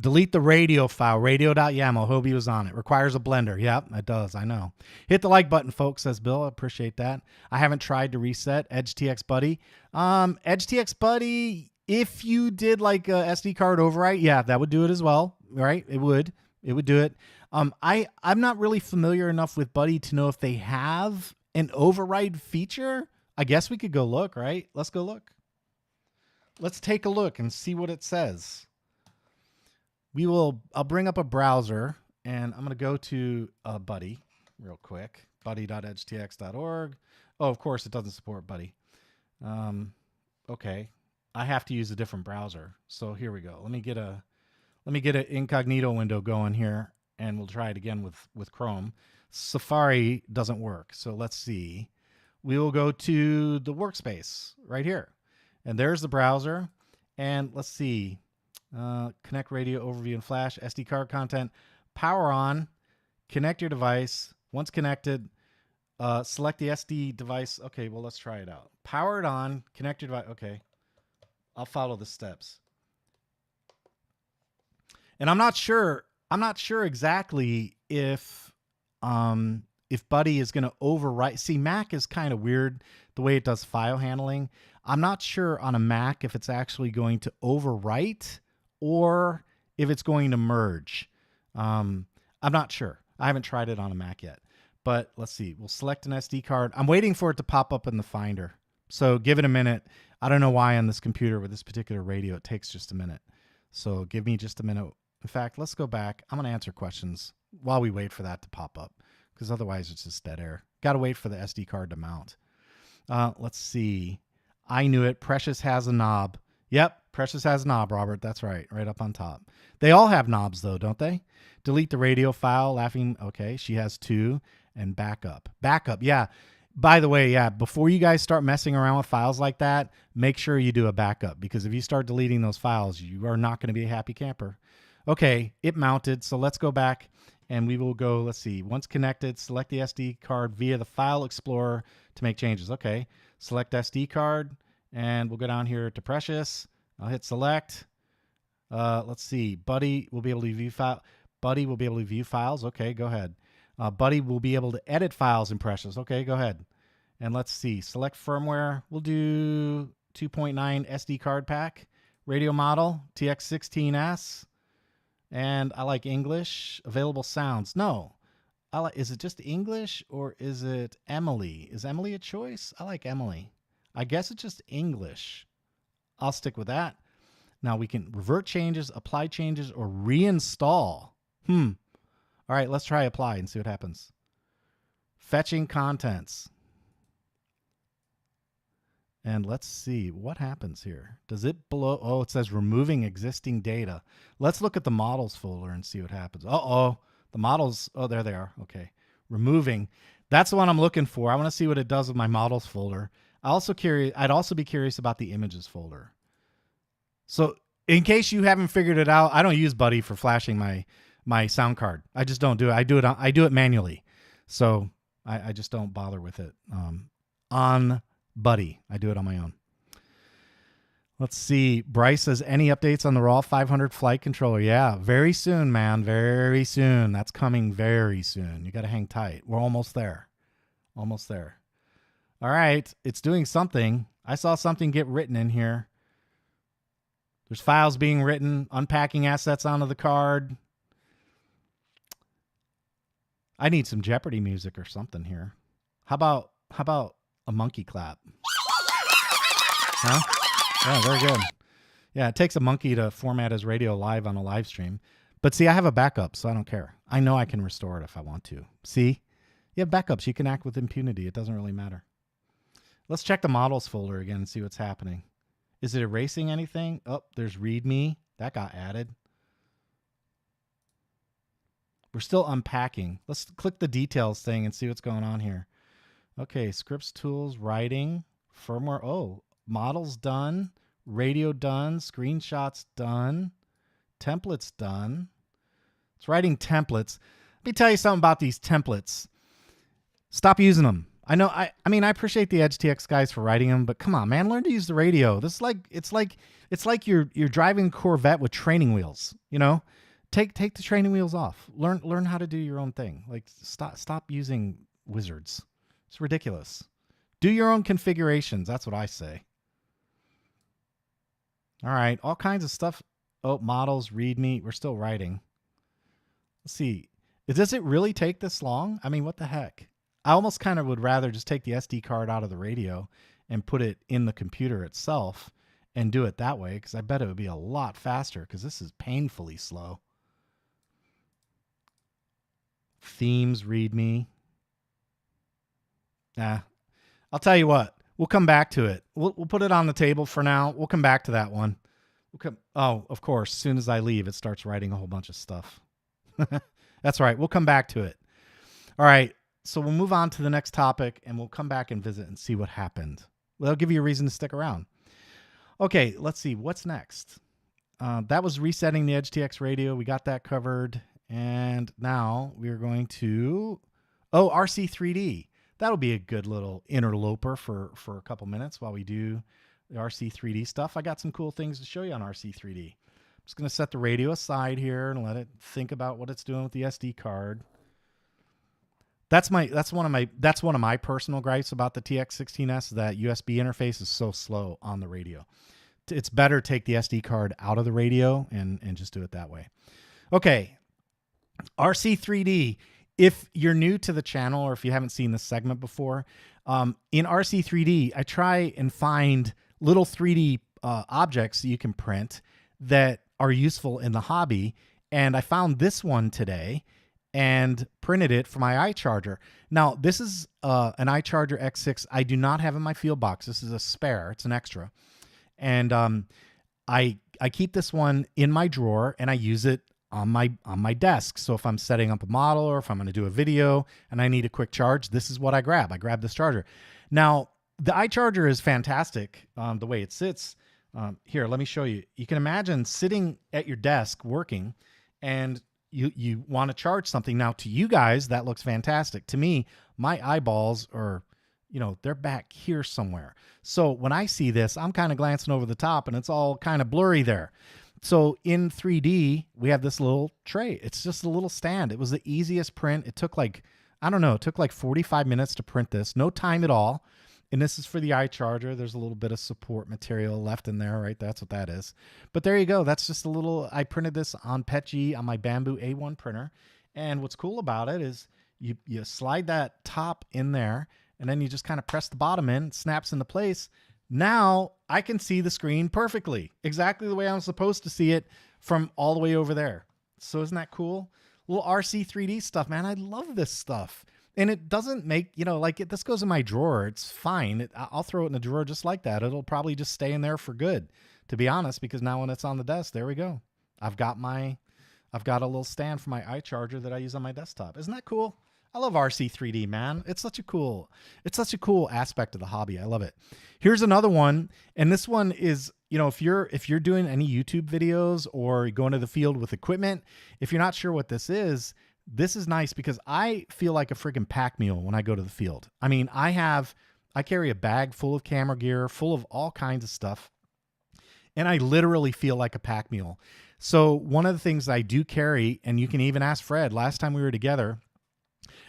Delete the radio file, radio.yaml. Hobie was on it. Requires a blender. Yep, it does. I know. Hit the like button, folks, says Bill. I appreciate that. I haven't tried to reset EdgeTX Buddy. EdgeTX Buddy, if you did like a SD card overwrite, yeah, that would do it as well, right? It would do it. I'm not really familiar enough with Buddy to know if they have an override feature. I guess we could go look, right? Let's go look. Let's take a look and see what it says. I'll bring up a browser and I'm going to go to Buddy real quick. buddy.edgetx.org. Oh, of course it doesn't support Buddy. Okay. I have to use a different browser. So here we go. Let me get an incognito window going here, and we'll try it again with Chrome. Safari doesn't work. So let's see. We will go to the workspace right here. And there's the browser. And let's see. Connect radio overview and flash, SD card content, power on, connect your device. Once connected, Select the SD device. Okay, well, let's try it out. Powered on, connected device. Okay, I'll follow the steps. And I'm not sure exactly if Buddy is going to overwrite. See, Mac is kind of weird the way it does file handling. I'm not sure on a Mac if it's actually going to overwrite or if it's going to merge. I'm not sure. I haven't tried it on a Mac yet. But let's see. We'll select an SD card. I'm waiting for it to pop up in the Finder. So give it a minute. I don't know why on this computer with this particular radio it takes just a minute. So give me just a minute. In fact, let's go back. I'm going to answer questions while we wait for that to pop up because otherwise it's just dead air. Got to wait for the SD card to mount. Let's see. I knew it. Precious has a knob. Yep, Precious has a knob, Robert. That's right. Right up on top. They all have knobs, though, don't they? Delete the radio file. Laughing. Okay, she has 2. And backup. Backup, yeah. By the way, yeah, before you guys start messing around with files like that, make sure you do a backup because if you start deleting those files, you are not going to be a happy camper. Okay, it mounted. So let's go back and we will go, let's see. Once connected, select the SD card via the File Explorer to make changes. Okay, select SD card and we'll go down here to Precious. I'll hit select. Let's see. Buddy will be able to view file. Buddy will be able to view files. Okay, go ahead. Buddy will be able to edit files in Precious. Okay, go ahead. And let's see. Select firmware. We'll do 2.9 SD card pack. Radio model, TX16S. And I like English. Available sounds. No. Is it just English or is it Emily? Is Emily a choice? I like Emily. I guess it's just English. I'll stick with that. Now we can revert changes, apply changes, or reinstall. All right, let's try apply and see what happens. Fetching contents. And let's see what happens here. Does it blow? Oh, it says removing existing data. Let's look at the models folder and see what happens. Uh-oh, the models. Oh, there they are. Okay, removing. That's the one I'm looking for. I want to see what it does with my models folder. I'd also be curious about the images folder. So in case you haven't figured it out, I don't use Buddy for flashing my sound card. I just don't do it. I do it manually. So I just don't bother with it on Buddy. I do it on my own. Let's see. Bryce says, any updates on the RAW 500 flight controller? Yeah, very soon, man. Very soon. That's coming very soon. You got to hang tight. We're almost there. Almost there. All right. It's doing something. I saw something get written in here. There's files being written, unpacking assets onto the card. I need some Jeopardy music or something here. How about a monkey clap? Huh? Yeah, very good. Yeah, it takes a monkey to format his radio live on a live stream. But see, I have a backup, so I don't care. I know I can restore it if I want to. See? You have backups. You can act with impunity. It doesn't really matter. Let's check the models folder again and see what's happening. Is it erasing anything? Oh, there's README. That got added. We're still unpacking. Let's click the details thing and see what's going on here. Okay, scripts, tools, writing, firmware. Oh, models done, radio done, screenshots done, templates done. It's writing templates. Let me tell you something about these templates. Stop using them. I know. I mean, I appreciate the EdgeTX guys for writing them, but come on, man, learn to use the radio. This is it's like you're driving a Corvette with training wheels. You know, take the training wheels off. Learn how to do your own thing. Like stop using wizards. It's ridiculous. Do your own configurations. That's what I say. All right, all kinds of stuff. Oh, models, README. We're still writing. Let's see. Does it really take this long? I mean, what the heck? I almost kind of would rather just take the SD card out of the radio and put it in the computer itself and do it that way, because I bet it would be a lot faster, because this is painfully slow. Themes, README. I'll tell you what. We'll come back to it. We'll put it on the table for now. We'll come back to that one. Oh, of course. As soon as I leave, it starts writing a whole bunch of stuff. That's right. We'll come back to it. All right. So we'll move on to the next topic, and we'll come back and visit and see what happened. That'll give you a reason to stick around. Okay, let's see. What's next? That was resetting the EdgeTX radio. We got that covered. And now we're going to... Oh, RC3D. that'll be a good little interloper for a couple minutes while we do the RC3D stuff. I got some cool things to show you on RC3D. I'm just going to set the radio aside here and let it think about what it's doing with the SD card. That's one of my personal gripes about the TX16S. That USB interface is so slow on the radio. It's better to take the SD card out of the radio and just do it that way. Okay, RC3D. If you're new to the channel or if you haven't seen this segment before, in RC3D, I try and find little 3D objects that you can print that are useful in the hobby. And I found this one today and printed it for my iCharger. Now, this is an iCharger X6 I do not have in my field box. This is a spare. It's an extra. And I keep this one in my drawer and I use it on my desk. So if I'm setting up a model or if I'm going to do a video and I need a quick charge, this is what I grab. I grab this charger. Now, the iCharger is fantastic the way it sits. Here, let me show you. You can imagine sitting at your desk working and you want to charge something. Now, to you guys, that looks fantastic. To me, my eyeballs are, they're back here somewhere. So when I see this, I'm kind of glancing over the top and it's all kind of blurry there. So in 3D, we have this little tray. It's just a little stand. It was the easiest print. It took like, it took like 45 minutes to print this. No time at all. And this is for the iCharger. There's a little bit of support material left in there, right? That's what that is. But there you go. That's just a little, I printed this on PetG on my Bamboo A1 printer. And what's cool about it is you slide that top in there and then you just kind of press the bottom in, it snaps into place. Now I can see the screen perfectly, exactly the way I'm supposed to see it from all the way over there. So isn't that cool? Little RC3D stuff, man. I love this stuff. And it doesn't make, this goes in my drawer. It's fine. I'll throw it in the drawer just like that. It'll probably just stay in there for good, to be honest, because now when it's on the desk, there we go. I've got a little stand for my iCharger that I use on my desktop. Isn't that cool? I love RC3D, man. It's such a cool aspect of the hobby. I love it. Here's another one. And this one is, if you're doing any YouTube videos or going to the field with equipment, if you're not sure what this is nice because I feel like a freaking pack mule when I go to the field. I mean, I carry a bag full of camera gear, full of all kinds of stuff. And I literally feel like a pack mule. So one of the things I do carry, and you can even ask Fred, last time we were together,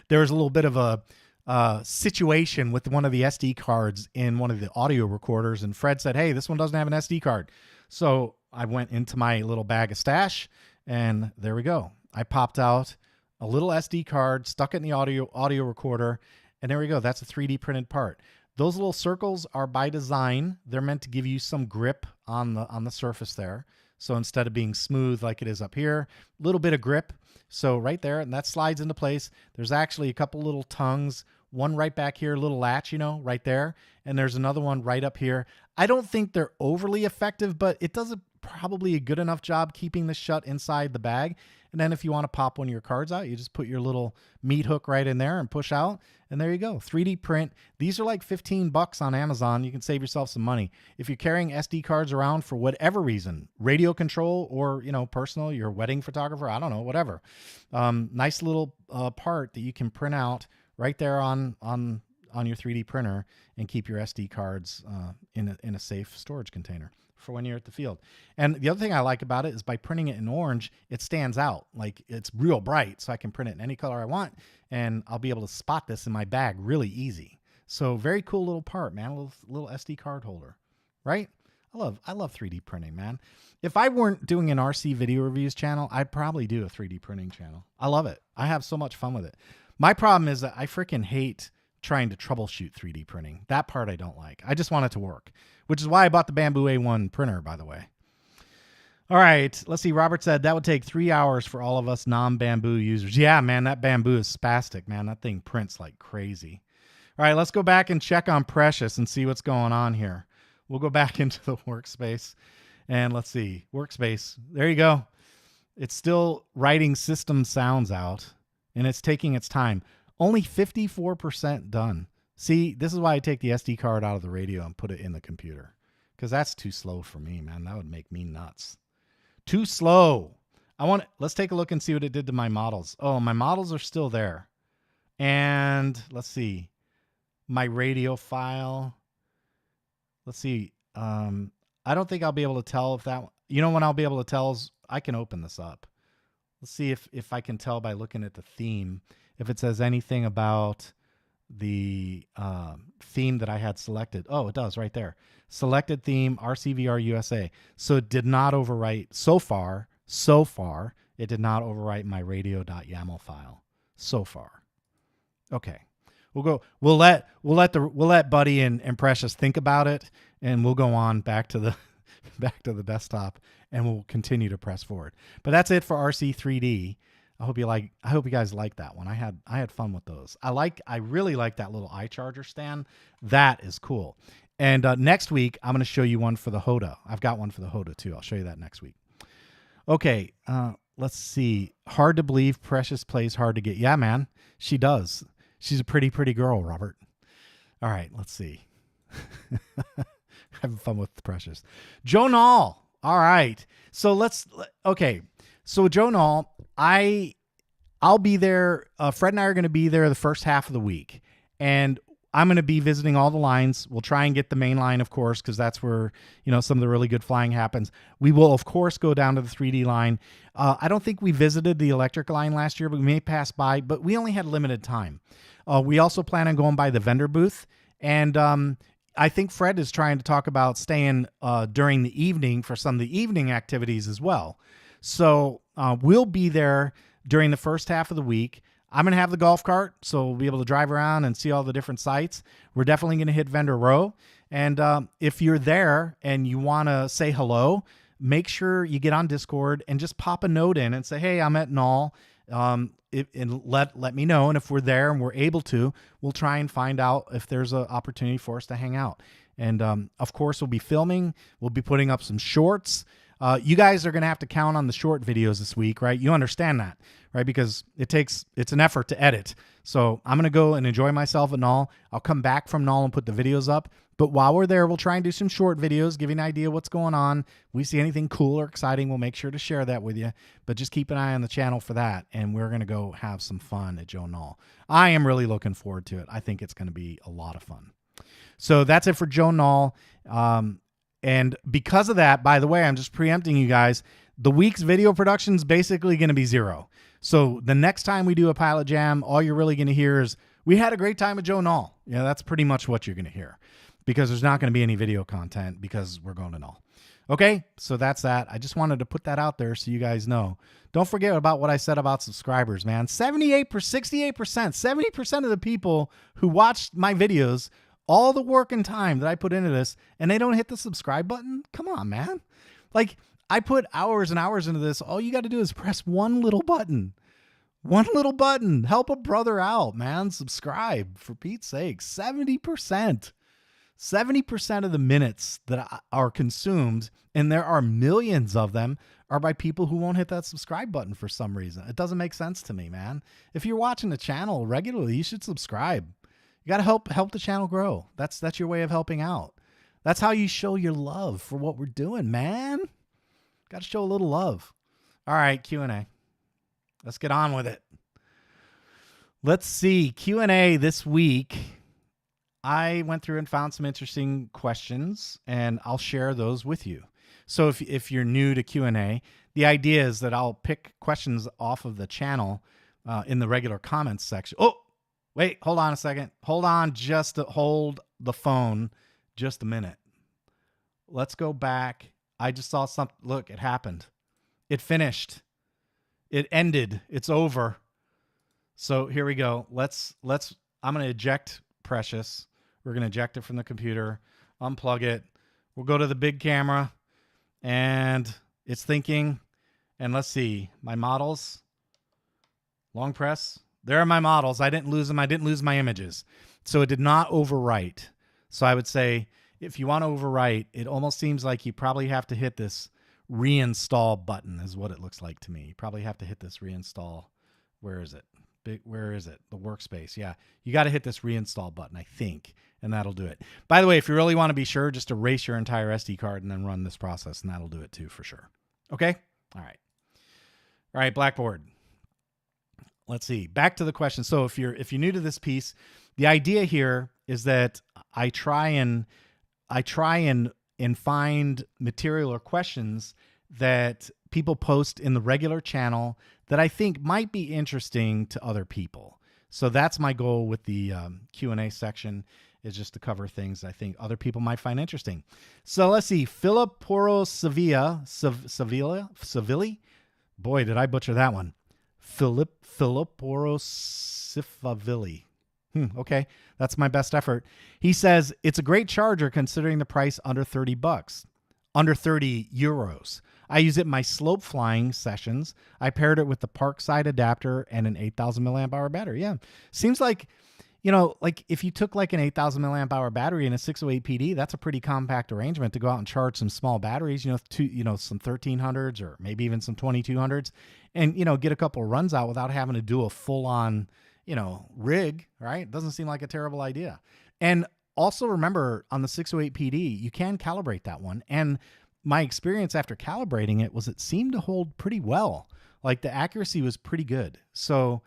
there was a little bit of a situation with one of the SD cards in one of the audio recorders. And Fred said, hey, this one doesn't have an SD card. So I went into my little bag of stash and there we go. I popped out a little SD card, stuck it in the audio recorder, and there we go. That's a 3D printed part. Those little circles are by design. They're meant to give you some grip on the surface there. So instead of being smooth like it is up here, a little bit of grip. So right there, and that slides into place. There's actually a couple little tongues, one right back here, a little latch, right there. And there's another one right up here. I don't think they're overly effective, but it does probably a good enough job keeping this shut inside the bag. And then if you want to pop one of your cards out, you just put your little meat hook right in there and push out. And there you go. 3D print. These are like $15 on Amazon. You can save yourself some money. If you're carrying SD cards around for whatever reason, radio control or, personal, you're a wedding photographer, I don't know, whatever. Nice little part that you can print out right there on your 3D printer and keep your SD cards in a safe storage container for when you're at the field. And the other thing I like about it is by printing it in orange, it stands out. Like it's real bright, so I can print it in any color I want, and I'll be able to spot this in my bag really easy. So very cool little part, man. A little SD card holder, right? I love 3D printing, man. If I weren't doing an RC video reviews channel, I'd probably do a 3D printing channel. I love it. I have so much fun with it. My problem is that I freaking hate trying to troubleshoot 3D printing. That part I don't like. I just want it to work, which is why I bought the Bamboo A1 printer, by the way. All right, let's see. Robert said that would take 3 hours for all of us non-Bamboo users. Yeah, man, that Bamboo is spastic, man. That thing prints like crazy. All right, let's go back and check on Precious and see what's going on here. We'll go back into the workspace and let's see. Workspace. There you go. It's still writing system sounds out and it's taking its time. Only 54% done. See, this is why I take the SD card out of the radio and put it in the computer, because that's too slow for me, man. That would make me nuts. Too slow. Let's take a look and see what it did to my models. Oh, my models are still there. And let's see. my radio file. Let's see. I don't think I'll be able to tell if that, when I'll be able to tell is I can open this up. Let's see if I can tell by looking at the theme, if it says anything about the theme that I had selected. Oh, it does right there. Selected theme, RCVR USA. So it did not overwrite so far, it did not overwrite my radio.yaml file so far. Okay. We'll let Buddy and Precious think about it, and we'll go on back to the desktop, and we'll continue to press forward. But that's it for RC3D. I hope you guys like that one. I had fun with those. I really like that little eye charger stand. That is cool. And next week I'm going to show you one for the Hoda. I've got one for the Hoda too. I'll show you that next week. Okay, let's see. Hard to believe Precious plays hard to get. Yeah, man, she does. She's a pretty girl, Robert. All right, let's see. Having fun with Precious. Joe Nall. All right. So So Joe Nall, I'll be there. Fred and I are going to be there the first half of the week, and I'm going to be visiting all the lines. We'll try and get the main line, of course, because that's where, some of the really good flying happens. We will, of course, go down to the 3D line. I don't think we visited the electric line last year, but we may pass by, but we only had limited time. We also plan on going by the vendor booth, and I think Fred is trying to talk about staying during the evening for some of the evening activities as well. So we'll be there during the first half of the week. I'm going to have the golf cart, so we'll be able to drive around and see all the different sites. We're definitely going to hit vendor row. And if you're there and you want to say hello, make sure you get on Discord and just pop a note in and say, hey, I'm at Nall. And let me know. And if we're there and we're able to, we'll try and find out if there's an opportunity for us to hang out. And of course, we'll be filming. We'll be putting up some shorts. You guys are going to have to count on the short videos this week, right? You understand that, right? Because it's an effort to edit. So I'm going to go and enjoy myself at Nall. I'll come back from Nall and put the videos up. But while we're there, we'll try and do some short videos, give you an idea what's going on. If we see anything cool or exciting, we'll make sure to share that with you. But just keep an eye on the channel for that. And we're going to go have some fun at Joe Nall. I am really looking forward to it. I think it's going to be a lot of fun. So that's it for Joe Nall. And because of that, by the way, I'm just preempting you guys, the week's video production is basically going to be 0. So the next time we do a Pilot Jam, all you're really going to hear is, we had a great time at Joe Nall. Yeah, that's pretty much what you're going to hear, because there's not going to be any video content because we're going to Nall. Okay, so that's that. I just wanted to put that out there so you guys know. Don't forget about what I said about subscribers, man. 68%, 70% of the people who watched my videos, all the work and time that I put into this, and they don't hit the subscribe button? Come on, man. Like, I put hours and hours into this. All you got to do is press one little button. One little button. Help a brother out, man. Subscribe, for Pete's sake. 70%. 70% of the minutes that are consumed, and there are millions of them, are by people who won't hit that subscribe button for some reason. It doesn't make sense to me, man. If you're watching the channel regularly, you should subscribe. You got to help the channel grow. That's your way of helping out. That's how you show your love for what we're doing, man. Got to show a little love. All right, Q&A. Let's get on with it. Let's see. Q&A this week. I went through and found some interesting questions, and I'll share those with you. So if you're new to Q&A, the idea is that I'll pick questions off of the channel in the regular comments section. Oh, wait, hold on a second. Hold on, hold the phone just a minute. Let's go back. I just saw something. Look, it happened. It finished. It ended. It's over. So here we go. I'm going to eject Precious. We're going to eject it from the computer, unplug it. We'll go to the big camera, and it's thinking. And let's see, my models, long press. There are my models. I didn't lose them. I didn't lose my images. So it did not overwrite. So I would say, if you want to overwrite, it almost seems like you probably have to hit this reinstall button is what it looks like to me. You probably have to hit this reinstall. Where is it? Where is it? The workspace. Yeah. You got to hit this reinstall button, I think, and that'll do it. By the way, if you really want to be sure, just erase your entire SD card and then run this process, and that'll do it too for sure. Okay? All right. All right, Blackboard. Let's see. Back to the question. So if you're new to this piece, the idea here is that I try and find material or questions that people post in the regular channel that I think might be interesting to other people. So that's my goal with the Q&A section, is just to cover things I think other people might find interesting. So let's see. Filiporo Civilli. Boy, did I butcher that one. Filiporo Civilli. Okay, that's my best effort. He says, it's a great charger considering the price under 30 bucks, under 30 euros. I use it in my slope flying sessions. I paired it with the Parkside adapter and an 8,000 milliamp hour battery. Yeah, seems like, you know, like if you took like an 8,000 milliamp hour battery and a 608 PD, that's a pretty compact arrangement to go out and charge some small batteries, some 1300s or maybe even some 2200s, and, get a couple of runs out without having to do a full on, rig, right? Doesn't seem like a terrible idea. And also remember, on the 608 PD, you can calibrate that one. And my experience after calibrating it was it seemed to hold pretty well. Like the accuracy was pretty good. So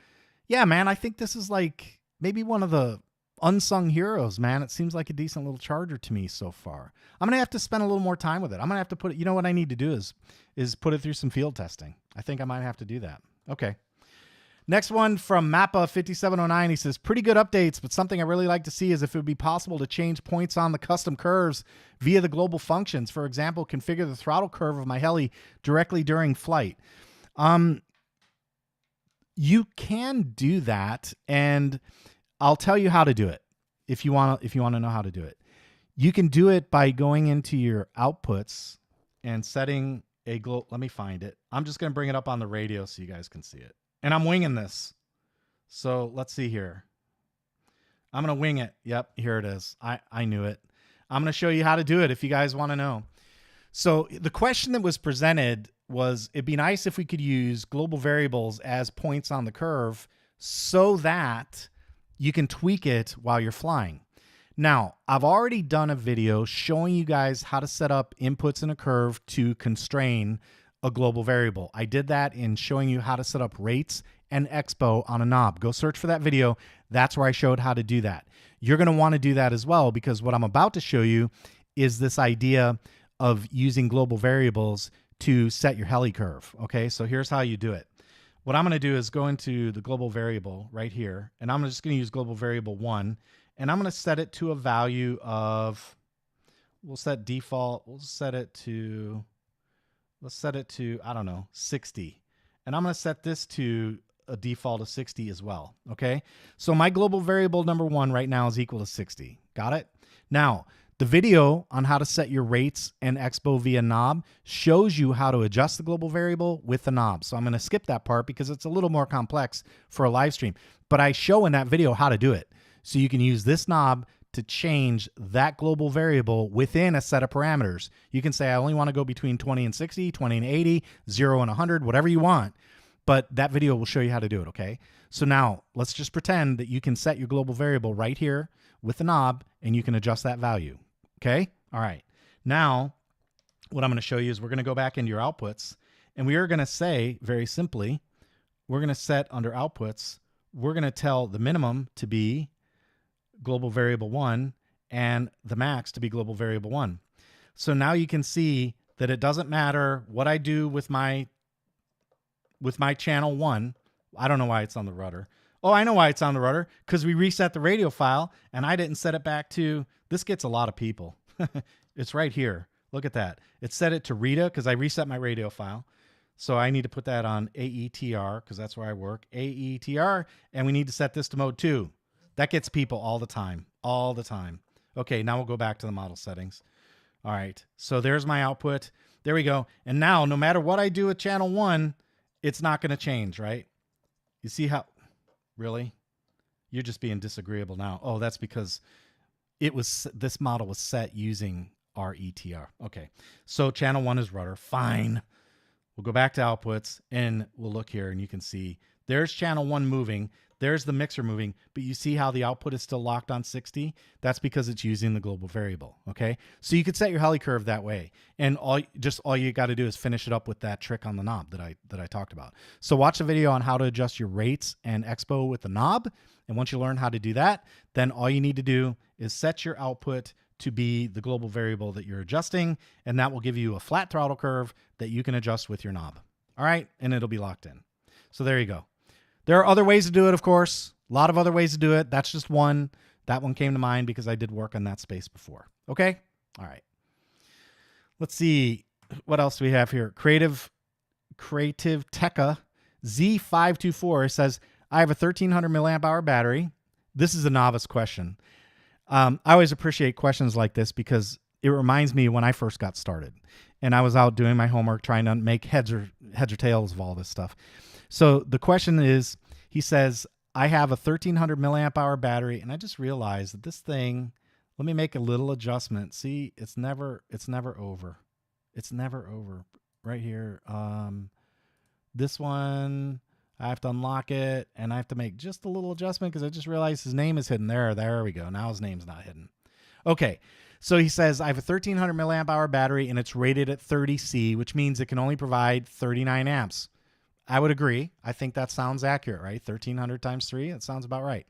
yeah, man, I think this is like maybe one of the unsung heroes, man. It seems like a decent little charger to me so far. I'm going to have to spend a little more time with it. I'm going to have to put it, what I need to do is put it through some field testing. I think I might have to do that. Okay. Next one from Mappa5709. He says, pretty good updates, but something I really like to see is if it would be possible to change points on the custom curves via the global functions. For example, configure the throttle curve of my heli directly during flight. You can do that, and I'll tell you how to do it if you want to know how to do it. You can do it by going into your outputs and setting a let me find it. I'm just going to bring it up on the radio so you guys can see it. And I'm winging this. So let's see here. I'm going to wing it. Yep, here it is. I knew it. I'm going to show you how to do it if you guys want to know. So the question that was presented was, it'd be nice if we could use global variables as points on the curve so that you can tweak it while you're flying. Now, I've already done a video showing you guys how to set up inputs in a curve to constrain a global variable. I did that in showing you how to set up rates and expo on a knob. Go search for that video. That's where I showed how to do that. You're going to want to do that as well, because what I'm about to show you is this idea of using global variables to set your heli curve. Okay, so here's how you do it. What I'm going to do is go into the global variable right here, and I'm just going to use global variable 1, and I'm going to set it to a value of, we'll set default, let's set it to, I don't know, 60. And I'm going to set this to a default of 60 as well. Okay, so my global variable number 1 right now is equal to 60. Got it? Now, the video on how to set your rates and expo via knob shows you how to adjust the global variable with the knob. So I'm going to skip that part because it's a little more complex for a live stream. But I show in that video how to do it. So you can use this knob to change that global variable within a set of parameters. You can say, I only want to go between 20 and 60, 20 and 80, 0 and 100, whatever you want. But that video will show you how to do it, okay? So now let's just pretend that you can set your global variable right here with the knob, and you can adjust that value. Okay. All right. Now, what I'm going to show you is we're going to go back into your outputs, and we are going to say very simply, we're going to set under outputs, we're going to tell the minimum to be global variable 1 and the max to be global variable 1. So now you can see that it doesn't matter what I do with my channel 1. I don't know why it's on the rudder. Oh, I know why it's on the rudder, because we reset the radio file and I didn't set it back to, this gets a lot of people. It's right here. Look at that. It set it to Rita because I reset my radio file. So I need to put that on AETR because that's where I work. AETR, and we need to set this to mode 2. That gets people all the time, all the time. Okay, now we'll go back to the model settings. All right, so there's my output. There we go. And now no matter what I do with channel 1, it's not going to change, right? You see how, really? You're just being disagreeable now. Oh, that's because this model was set using RETR. Okay, so channel 1 is rudder. Fine. We'll go back to outputs and we'll look here and you can see there's channel 1 moving. there's the mixer moving, but you see how the output is still locked on 60? That's because it's using the global variable, okay? So you could set your Helly curve that way, and all you got to do is finish it up with that trick on the knob that I talked about. So watch the video on how to adjust your rates and expo with the knob, and once you learn how to do that, then all you need to do is set your output to be the global variable that you're adjusting, and that will give you a flat throttle curve that you can adjust with your knob. All right, and it'll be locked in. So there you go. There are other ways to do it, of course. A lot of other ways to do it. That's just one. That one came to mind because I did work on that space before. Okay? All right. Let's see. What else do we have here? Creative Tekka Z524 says, I have a 1300 milliamp hour battery. This is a novice question. I always appreciate questions like this because it reminds me when I first got started and I was out doing my homework trying to make heads or tails of all this stuff. So the question is, he says, I have a 1300 milliamp hour battery and I just realized that this thing, let me make a little adjustment. See, it's never over. It's never over right here. This one, I have to unlock it and I have to make just a little adjustment because I just realized his name is hidden there. There we go. Now his name's not hidden. Okay. So he says, I have a 1300 milliamp hour battery and it's rated at 30C, which means it can only provide 39 amps. I would agree. I think that sounds accurate, right? 1300 times 3, that sounds about right.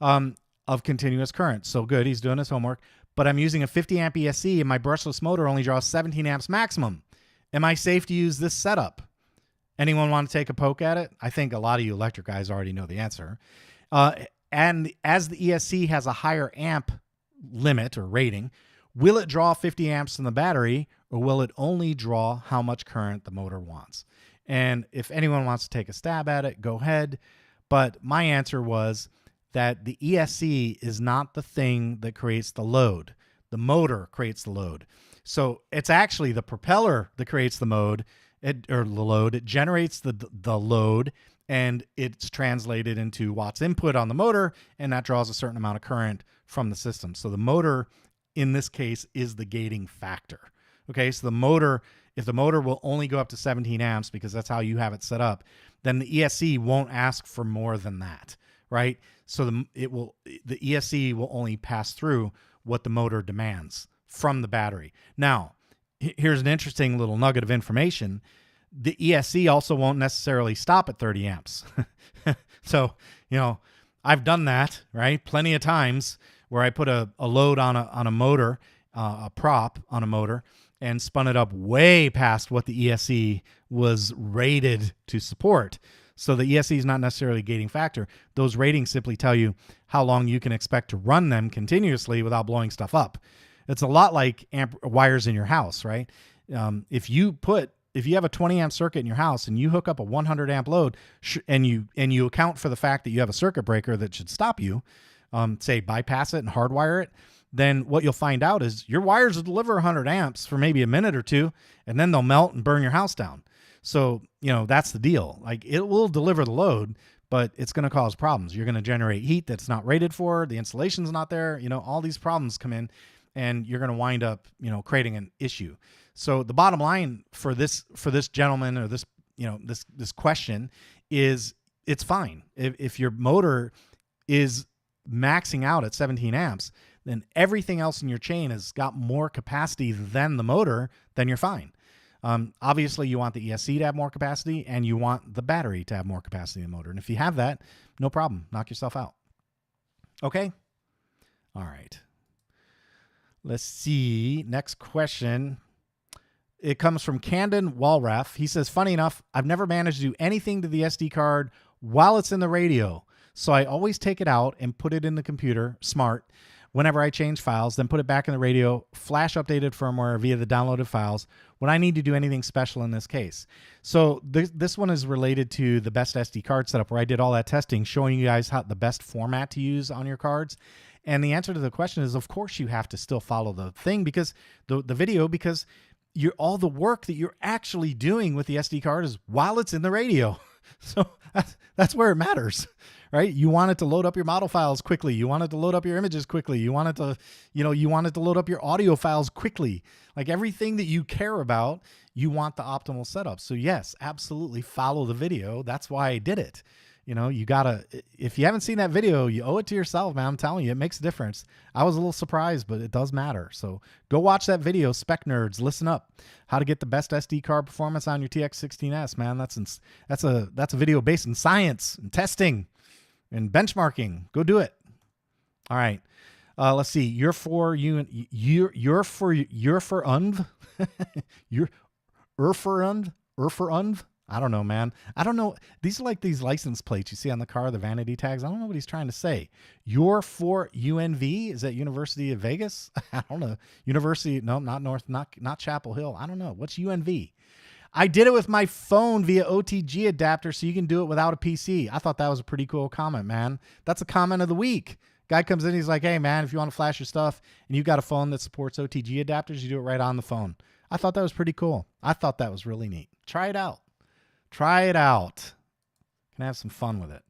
Of continuous current. So good, he's doing his homework. But I'm using a 50 amp ESC and my brushless motor only draws 17 amps maximum. Am I safe to use this setup? Anyone want to take a poke at it? I think a lot of you electric guys already know the answer. And as the ESC has a higher amp limit or rating, will it draw 50 amps from the battery or will it only draw how much current the motor wants? And if anyone wants to take a stab at it, go ahead. But my answer was that the ESC is not the thing that creates the load. The motor creates the load. So it's actually the propeller that creates the load. It generates the load and it's translated into watts input on the motor, and that draws a certain amount of current from the system. So the motor in this case is the gating factor. Okay, so the motor, if the motor will only go up to 17 amps because that's how you have it set up, then the ESC won't ask for more than that, right? So the ESC will only pass through what the motor demands from the battery. Now, here's an interesting little nugget of information. The ESC also won't necessarily stop at 30 amps. So, you know, I've done that, right? Plenty of times where I put a load on a motor, a prop on a motor, and spun it up way past what the ESC was rated to support. So the ESC is not necessarily a gating factor. Those ratings simply tell you how long you can expect to run them continuously without blowing stuff up. It's a lot like wires in your house, right? If you have a 20 amp circuit in your house and you hook up a 100 amp load and you account for the fact that you have a circuit breaker that should stop you, say bypass it and hardwire it, then what you'll find out is your wires will deliver 100 amps for maybe a minute or two, and then they'll melt and burn your house down. So, you know, that's the deal. Like, it will deliver the load, but it's going to cause problems. You're going to generate heat that's not rated for, the insulation's not there, you know, all these problems come in, and you're going to wind up, you know, creating an issue. So the bottom line for this gentleman or this, you know, this question is it's fine. If your motor is maxing out at 17 amps, then everything else in your chain has got more capacity than the motor, then you're fine. Obviously, you want the ESC to have more capacity and you want the battery to have more capacity in the motor. And if you have that, no problem. Knock yourself out. Okay? All right. Let's see. Next question. It comes from Candon Walraff. He says, funny enough, I've never managed to do anything to the SD card while it's in the radio. So I always take it out and put it in the computer, smart, whenever I change files, then put it back in the radio, flash updated firmware via the downloaded files when I need to do anything special in this case. So this one is related to the best SD card setup where I did all that testing, showing you guys how the best format to use on your cards. And the answer to the question is, of course, you have to still follow the thing because the video, because all the work that you're actually doing with the SD card is while it's in the radio. So that's where it matters, right? You want it to load up your model files quickly. You want it to load up your images quickly. You want it to, you want it to load up your audio files quickly. Like everything that you care about, you want the optimal setup. So yes, absolutely follow the video. That's why I did it. You know, you gotta, if you haven't seen that video, you owe it to yourself, man. I'm telling you, it makes a difference. I was a little surprised, but it does matter. So go watch that video, spec nerds, listen up. How to get the best SD card performance on your TX16S, man. That's a video based in science and testing and benchmarking. Go do it. All right. Let's see. You're for unv. You're unv. I don't know, man. I don't know. These are like these license plates you see on the car, the vanity tags. I don't know what he's trying to say. You're for UNV? Is that University of Vegas? I don't know. University? No, not Chapel Hill. I don't know. What's UNV? I did it with my phone via OTG adapter, so you can do it without a PC. I thought that was a pretty cool comment, man. That's a comment of the week. Guy comes in, he's like, hey, man, if you want to flash your stuff and you've got a phone that supports OTG adapters, you do it right on the phone. I thought that was pretty cool. I thought that was really neat. Try it out. Try it out. Can have some fun with it.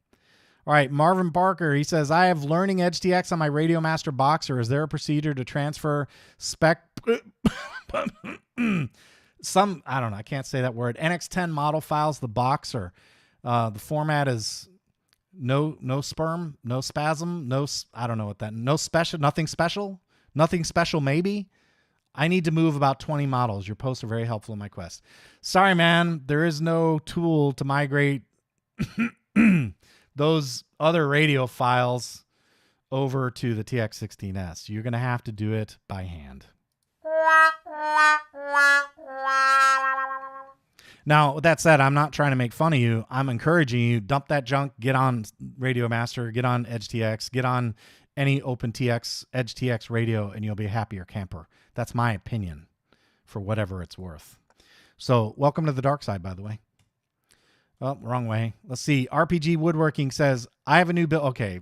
All right, Marvin Barker, he says, I have learning EdgeTX on my Radio Master Boxer. Is there a procedure to transfer spec... some, I don't know, I can't say that word. NX10 model files, the Boxer. The format is no sperm, no spasm, I don't know what that, no special, nothing special maybe. I need to move about 20 models. Your posts are very helpful in my quest. Sorry, man. There is no tool to migrate those other radio files over to the TX16S. You're going to have to do it by hand. Now, with that said, I'm not trying to make fun of you. I'm encouraging you. Dump that junk. Get on Radio Master. Get on EdgeTX. Get on any OpenTX, EdgeTX radio, and you'll be a happier camper. That's my opinion for whatever it's worth. So welcome to the dark side, by the way. Oh, wrong way. Let's see. RPG Woodworking says, I have a new build. Okay.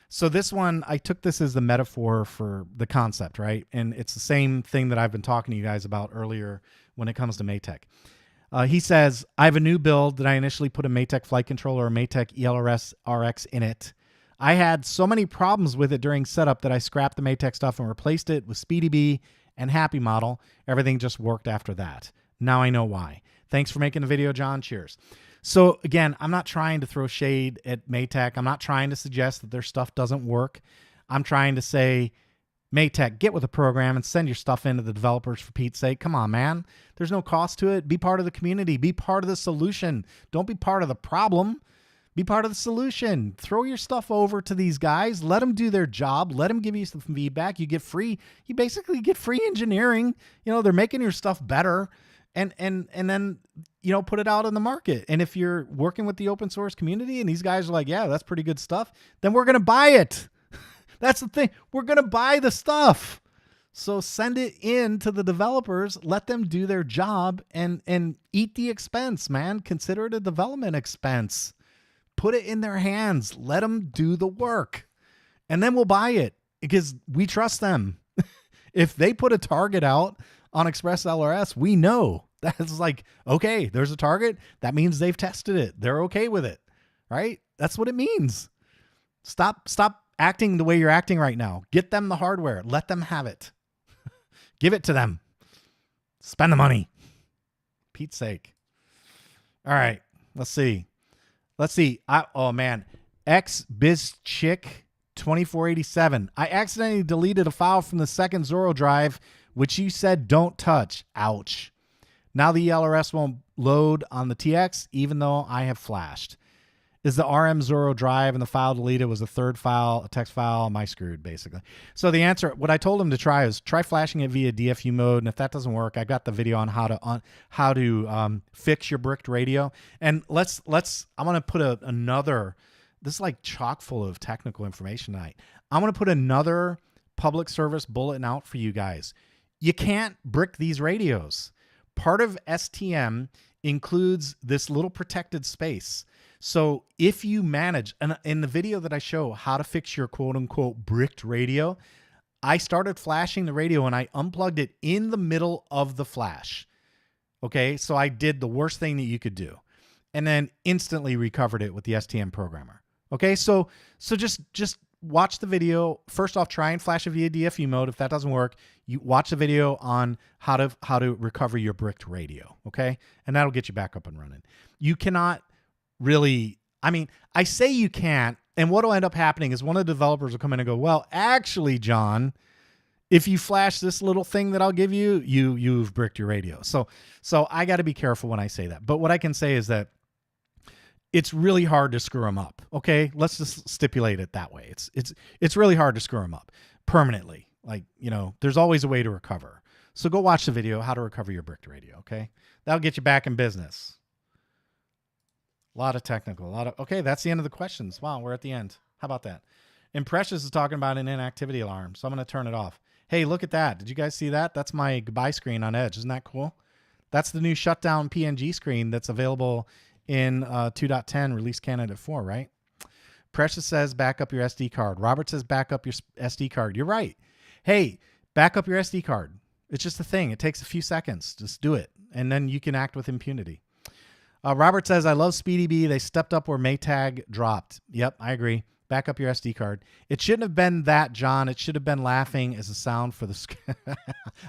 So this one, I took this as the metaphor for the concept, right? And it's the same thing that I've been talking to you guys about earlier when it comes to Maytech. He says, I have a new build that I initially put a Maytech flight controller or Maytech ELRS RX in it. I had so many problems with it during setup that I scrapped the Maytech stuff and replaced it with SpeedyBee and Happy Model. Everything just worked after that. Now I know why. Thanks for making the video, John. Cheers. So again, I'm not trying to throw shade at Maytech. I'm not trying to suggest that their stuff doesn't work. I'm trying to say, Maytech, get with the program and send your stuff into the developers for Pete's sake. Come on, man. There's no cost to it. Be part of the community. Be part of the solution. Don't be part of the problem. Be part of the solution. Throw your stuff over to these guys. Let them do their job. Let them give you some feedback. You get free. You basically get free engineering. You know, they're making your stuff better. And then, you know, put it out in the market. And if you're working with the open source community and these guys are like, yeah, that's pretty good stuff, then we're going to buy it. That's the thing. We're going to buy the stuff. So send it in to the developers, let them do their job and eat the expense, man. Consider it a development expense. Put it in their hands. Let them do the work. And then we'll buy it because we trust them. If they put a target out on Express LRS, we know that's like, okay, there's a target. That means they've tested it. They're okay with it, right? That's what it means. Stop acting the way you're acting right now. Get them the hardware. Let them have it. Give it to them. Spend the money. Pete's sake. All right. Let's see. Oh, man. XBizChick 2487. I accidentally deleted a file from the second Zorro drive, which you said don't touch. Ouch. Now the ELRS won't load on the TX, even though I have flashed. Is the RM Zorro drive and the file deleted was a third file, a text file? Am I screwed, basically? So the answer, what I told him to try is try flashing it via DFU mode. And if that doesn't work, I got the video on how to fix your bricked radio. And I'm going to put another, this is like chock full of technical information tonight. I'm going to put another public service bulletin out for you guys. You can't brick these radios. Part of STM includes this little protected space. So if you manage, and in the video that I show how to fix your quote unquote bricked radio, I started flashing the radio and I unplugged it in the middle of the flash. Okay. So I did the worst thing that you could do and then instantly recovered it with the STM programmer. Okay. So just watch the video. First off, try and flash it via DFU mode. If that doesn't work, you watch the video on how to recover your bricked radio. Okay. And that'll get you back up and running. You cannot really, I mean, I say you can't, and what will end up happening is one of the developers will come in and go, well, actually, John, if you flash this little thing that I'll give you, you've bricked your radio. So I got to be careful when I say that. But what I can say is that it's really hard to screw them up. Okay, let's just stipulate it that way. It's really hard to screw them up permanently. Like, you know, there's always a way to recover. So go watch the video, how to recover your bricked radio. Okay, that'll get you back in business. A lot of technical, okay, that's the end of the questions. Wow, we're at the end. How about that? And Precious is talking about an inactivity alarm, so I'm going to turn it off. Hey, look at that. Did you guys see that? That's my goodbye screen on Edge. Isn't that cool? That's the new shutdown PNG screen that's available in 2.10 release candidate 4, right? Precious says back up your SD card. Robert says back up your SD card. You're right. Hey, back up your SD card. It's just a thing. It takes a few seconds. Just do it, and then you can act with impunity. Robert says, I love Speedy B. They stepped up where Maytag dropped. Yep, I agree. Back up your SD card. It shouldn't have been that, John. It should have been laughing as a sound for the...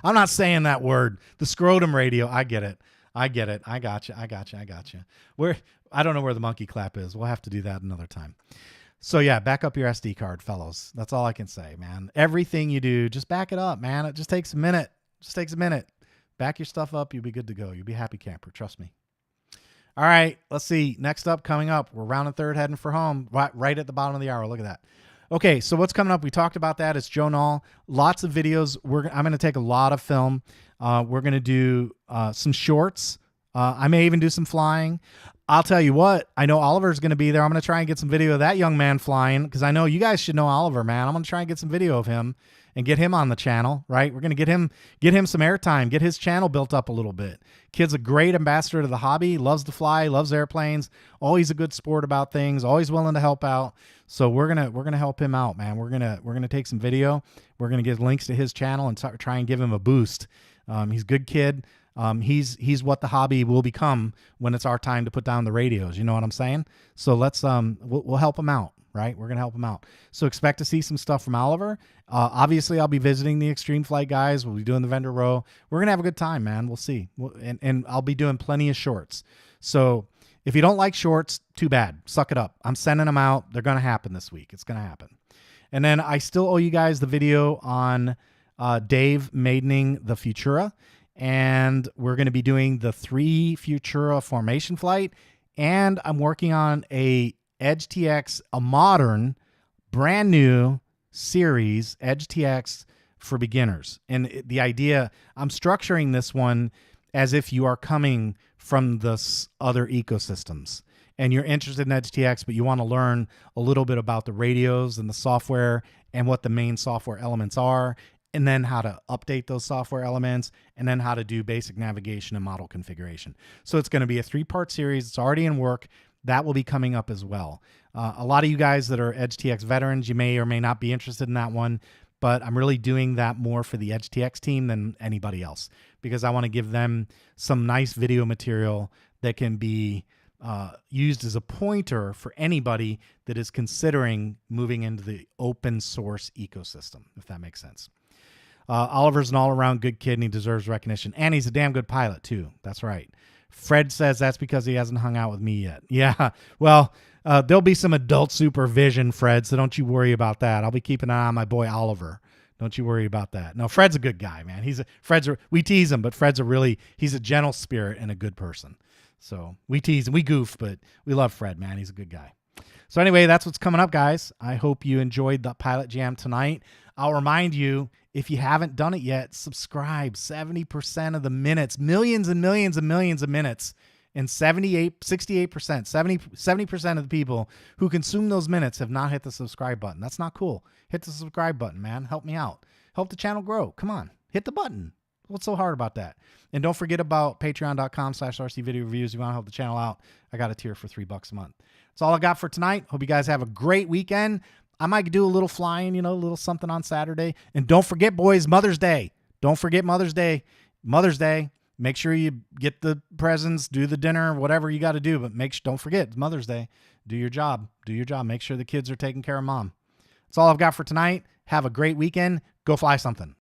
I'm not saying that word. The scrotum radio. I get it. I get it. I got you. I got you. I got you. I don't know where the monkey clap is. We'll have to do that another time. So yeah, back up your SD card, fellows. That's all I can say, man. Everything you do, just back it up, man. It just takes a minute. Just takes a minute. Back your stuff up. You'll be good to go. You'll be a happy camper. Trust me. All right, let's see. Next up, coming up, we're rounding third, heading for home, right at the bottom of the hour. Look at that. Okay, so what's coming up? We talked about that. It's Joe Nall. Lots of videos. I'm going to take a lot of film. We're going to do some shorts. I may even do some flying. I'll tell you what, I know Oliver's going to be there. I'm going to try and get some video of that young man flying because I know you guys should know Oliver, man. I'm going to try and get some video of him and get him on the channel, right? We're going to get him some airtime, get his channel built up a little bit. Kid's a great ambassador to the hobby, loves to fly, loves airplanes, always a good sport about things, always willing to help out. So we're going to help him out, man. We're going to take some video. We're going to get links to his channel and try and give him a boost. He's a good kid. He's what the hobby will become when it's our time to put down the radios. You know what I'm saying? So let's we'll help him out, right? We're gonna help him out. So expect to see some stuff from Oliver. Obviously, I'll be visiting the Extreme Flight guys. We'll be doing the vendor row. We're gonna have a good time, man. We'll see. And I'll be doing plenty of shorts. So if you don't like shorts, too bad. Suck it up. I'm sending them out. They're gonna happen this week. It's gonna happen. And then I still owe you guys the video on Dave maidening the Futura. And we're going to be doing the 3 Futura formation flight. And I'm working on a EdgeTX, a modern, brand new series, EdgeTX for beginners. And the idea, I'm structuring this one as if you are coming from the other ecosystems. And you're interested in EdgeTX, but you want to learn a little bit about the radios and the software and what the main software elements are, and then how to update those software elements, and then how to do basic navigation and model configuration. So it's going to be a 3-part series. It's already in work. That will be coming up as well. A lot of you guys that are EdgeTX veterans, you may or may not be interested in that one, but I'm really doing that more for the EdgeTX team than anybody else because I want to give them some nice video material that can be used as a pointer for anybody that is considering moving into the open source ecosystem, if that makes sense. Oliver's an all-around good kid, and he deserves recognition. And he's a damn good pilot, too. That's right. Fred says that's because he hasn't hung out with me yet. Yeah, well, there'll be some adult supervision, Fred, so don't you worry about that. I'll be keeping an eye on my boy Oliver. Don't you worry about that. No, Fred's a good guy, man. We tease him, but he's a gentle spirit and a good person. So we tease and we goof, but we love Fred, man. He's a good guy. So anyway, that's what's coming up, guys. I hope you enjoyed the Pilot Jam tonight. I'll remind you, if you haven't done it yet, subscribe. 70% of the minutes, millions and millions and millions of minutes, and 68%, 70% of the people who consume those minutes have not hit the subscribe button. That's not cool. Hit the subscribe button, man. Help me out. Help the channel grow. Come on. Hit the button. What's so hard about that? And don't forget about patreon.com/RC Video Reviews. You want to help the channel out, I got a tier for $3 a month. That's all I got for tonight. Hope you guys have a great weekend. I might do a little flying, a little something on Saturday. And don't forget, boys, Mother's Day. Don't forget Mother's Day. Mother's Day. Make sure you get the presents, do the dinner, whatever you got to do. But don't forget, it's Mother's Day. Do your job. Do your job. Make sure the kids are taking care of mom. That's all I've got for tonight. Have a great weekend. Go fly something.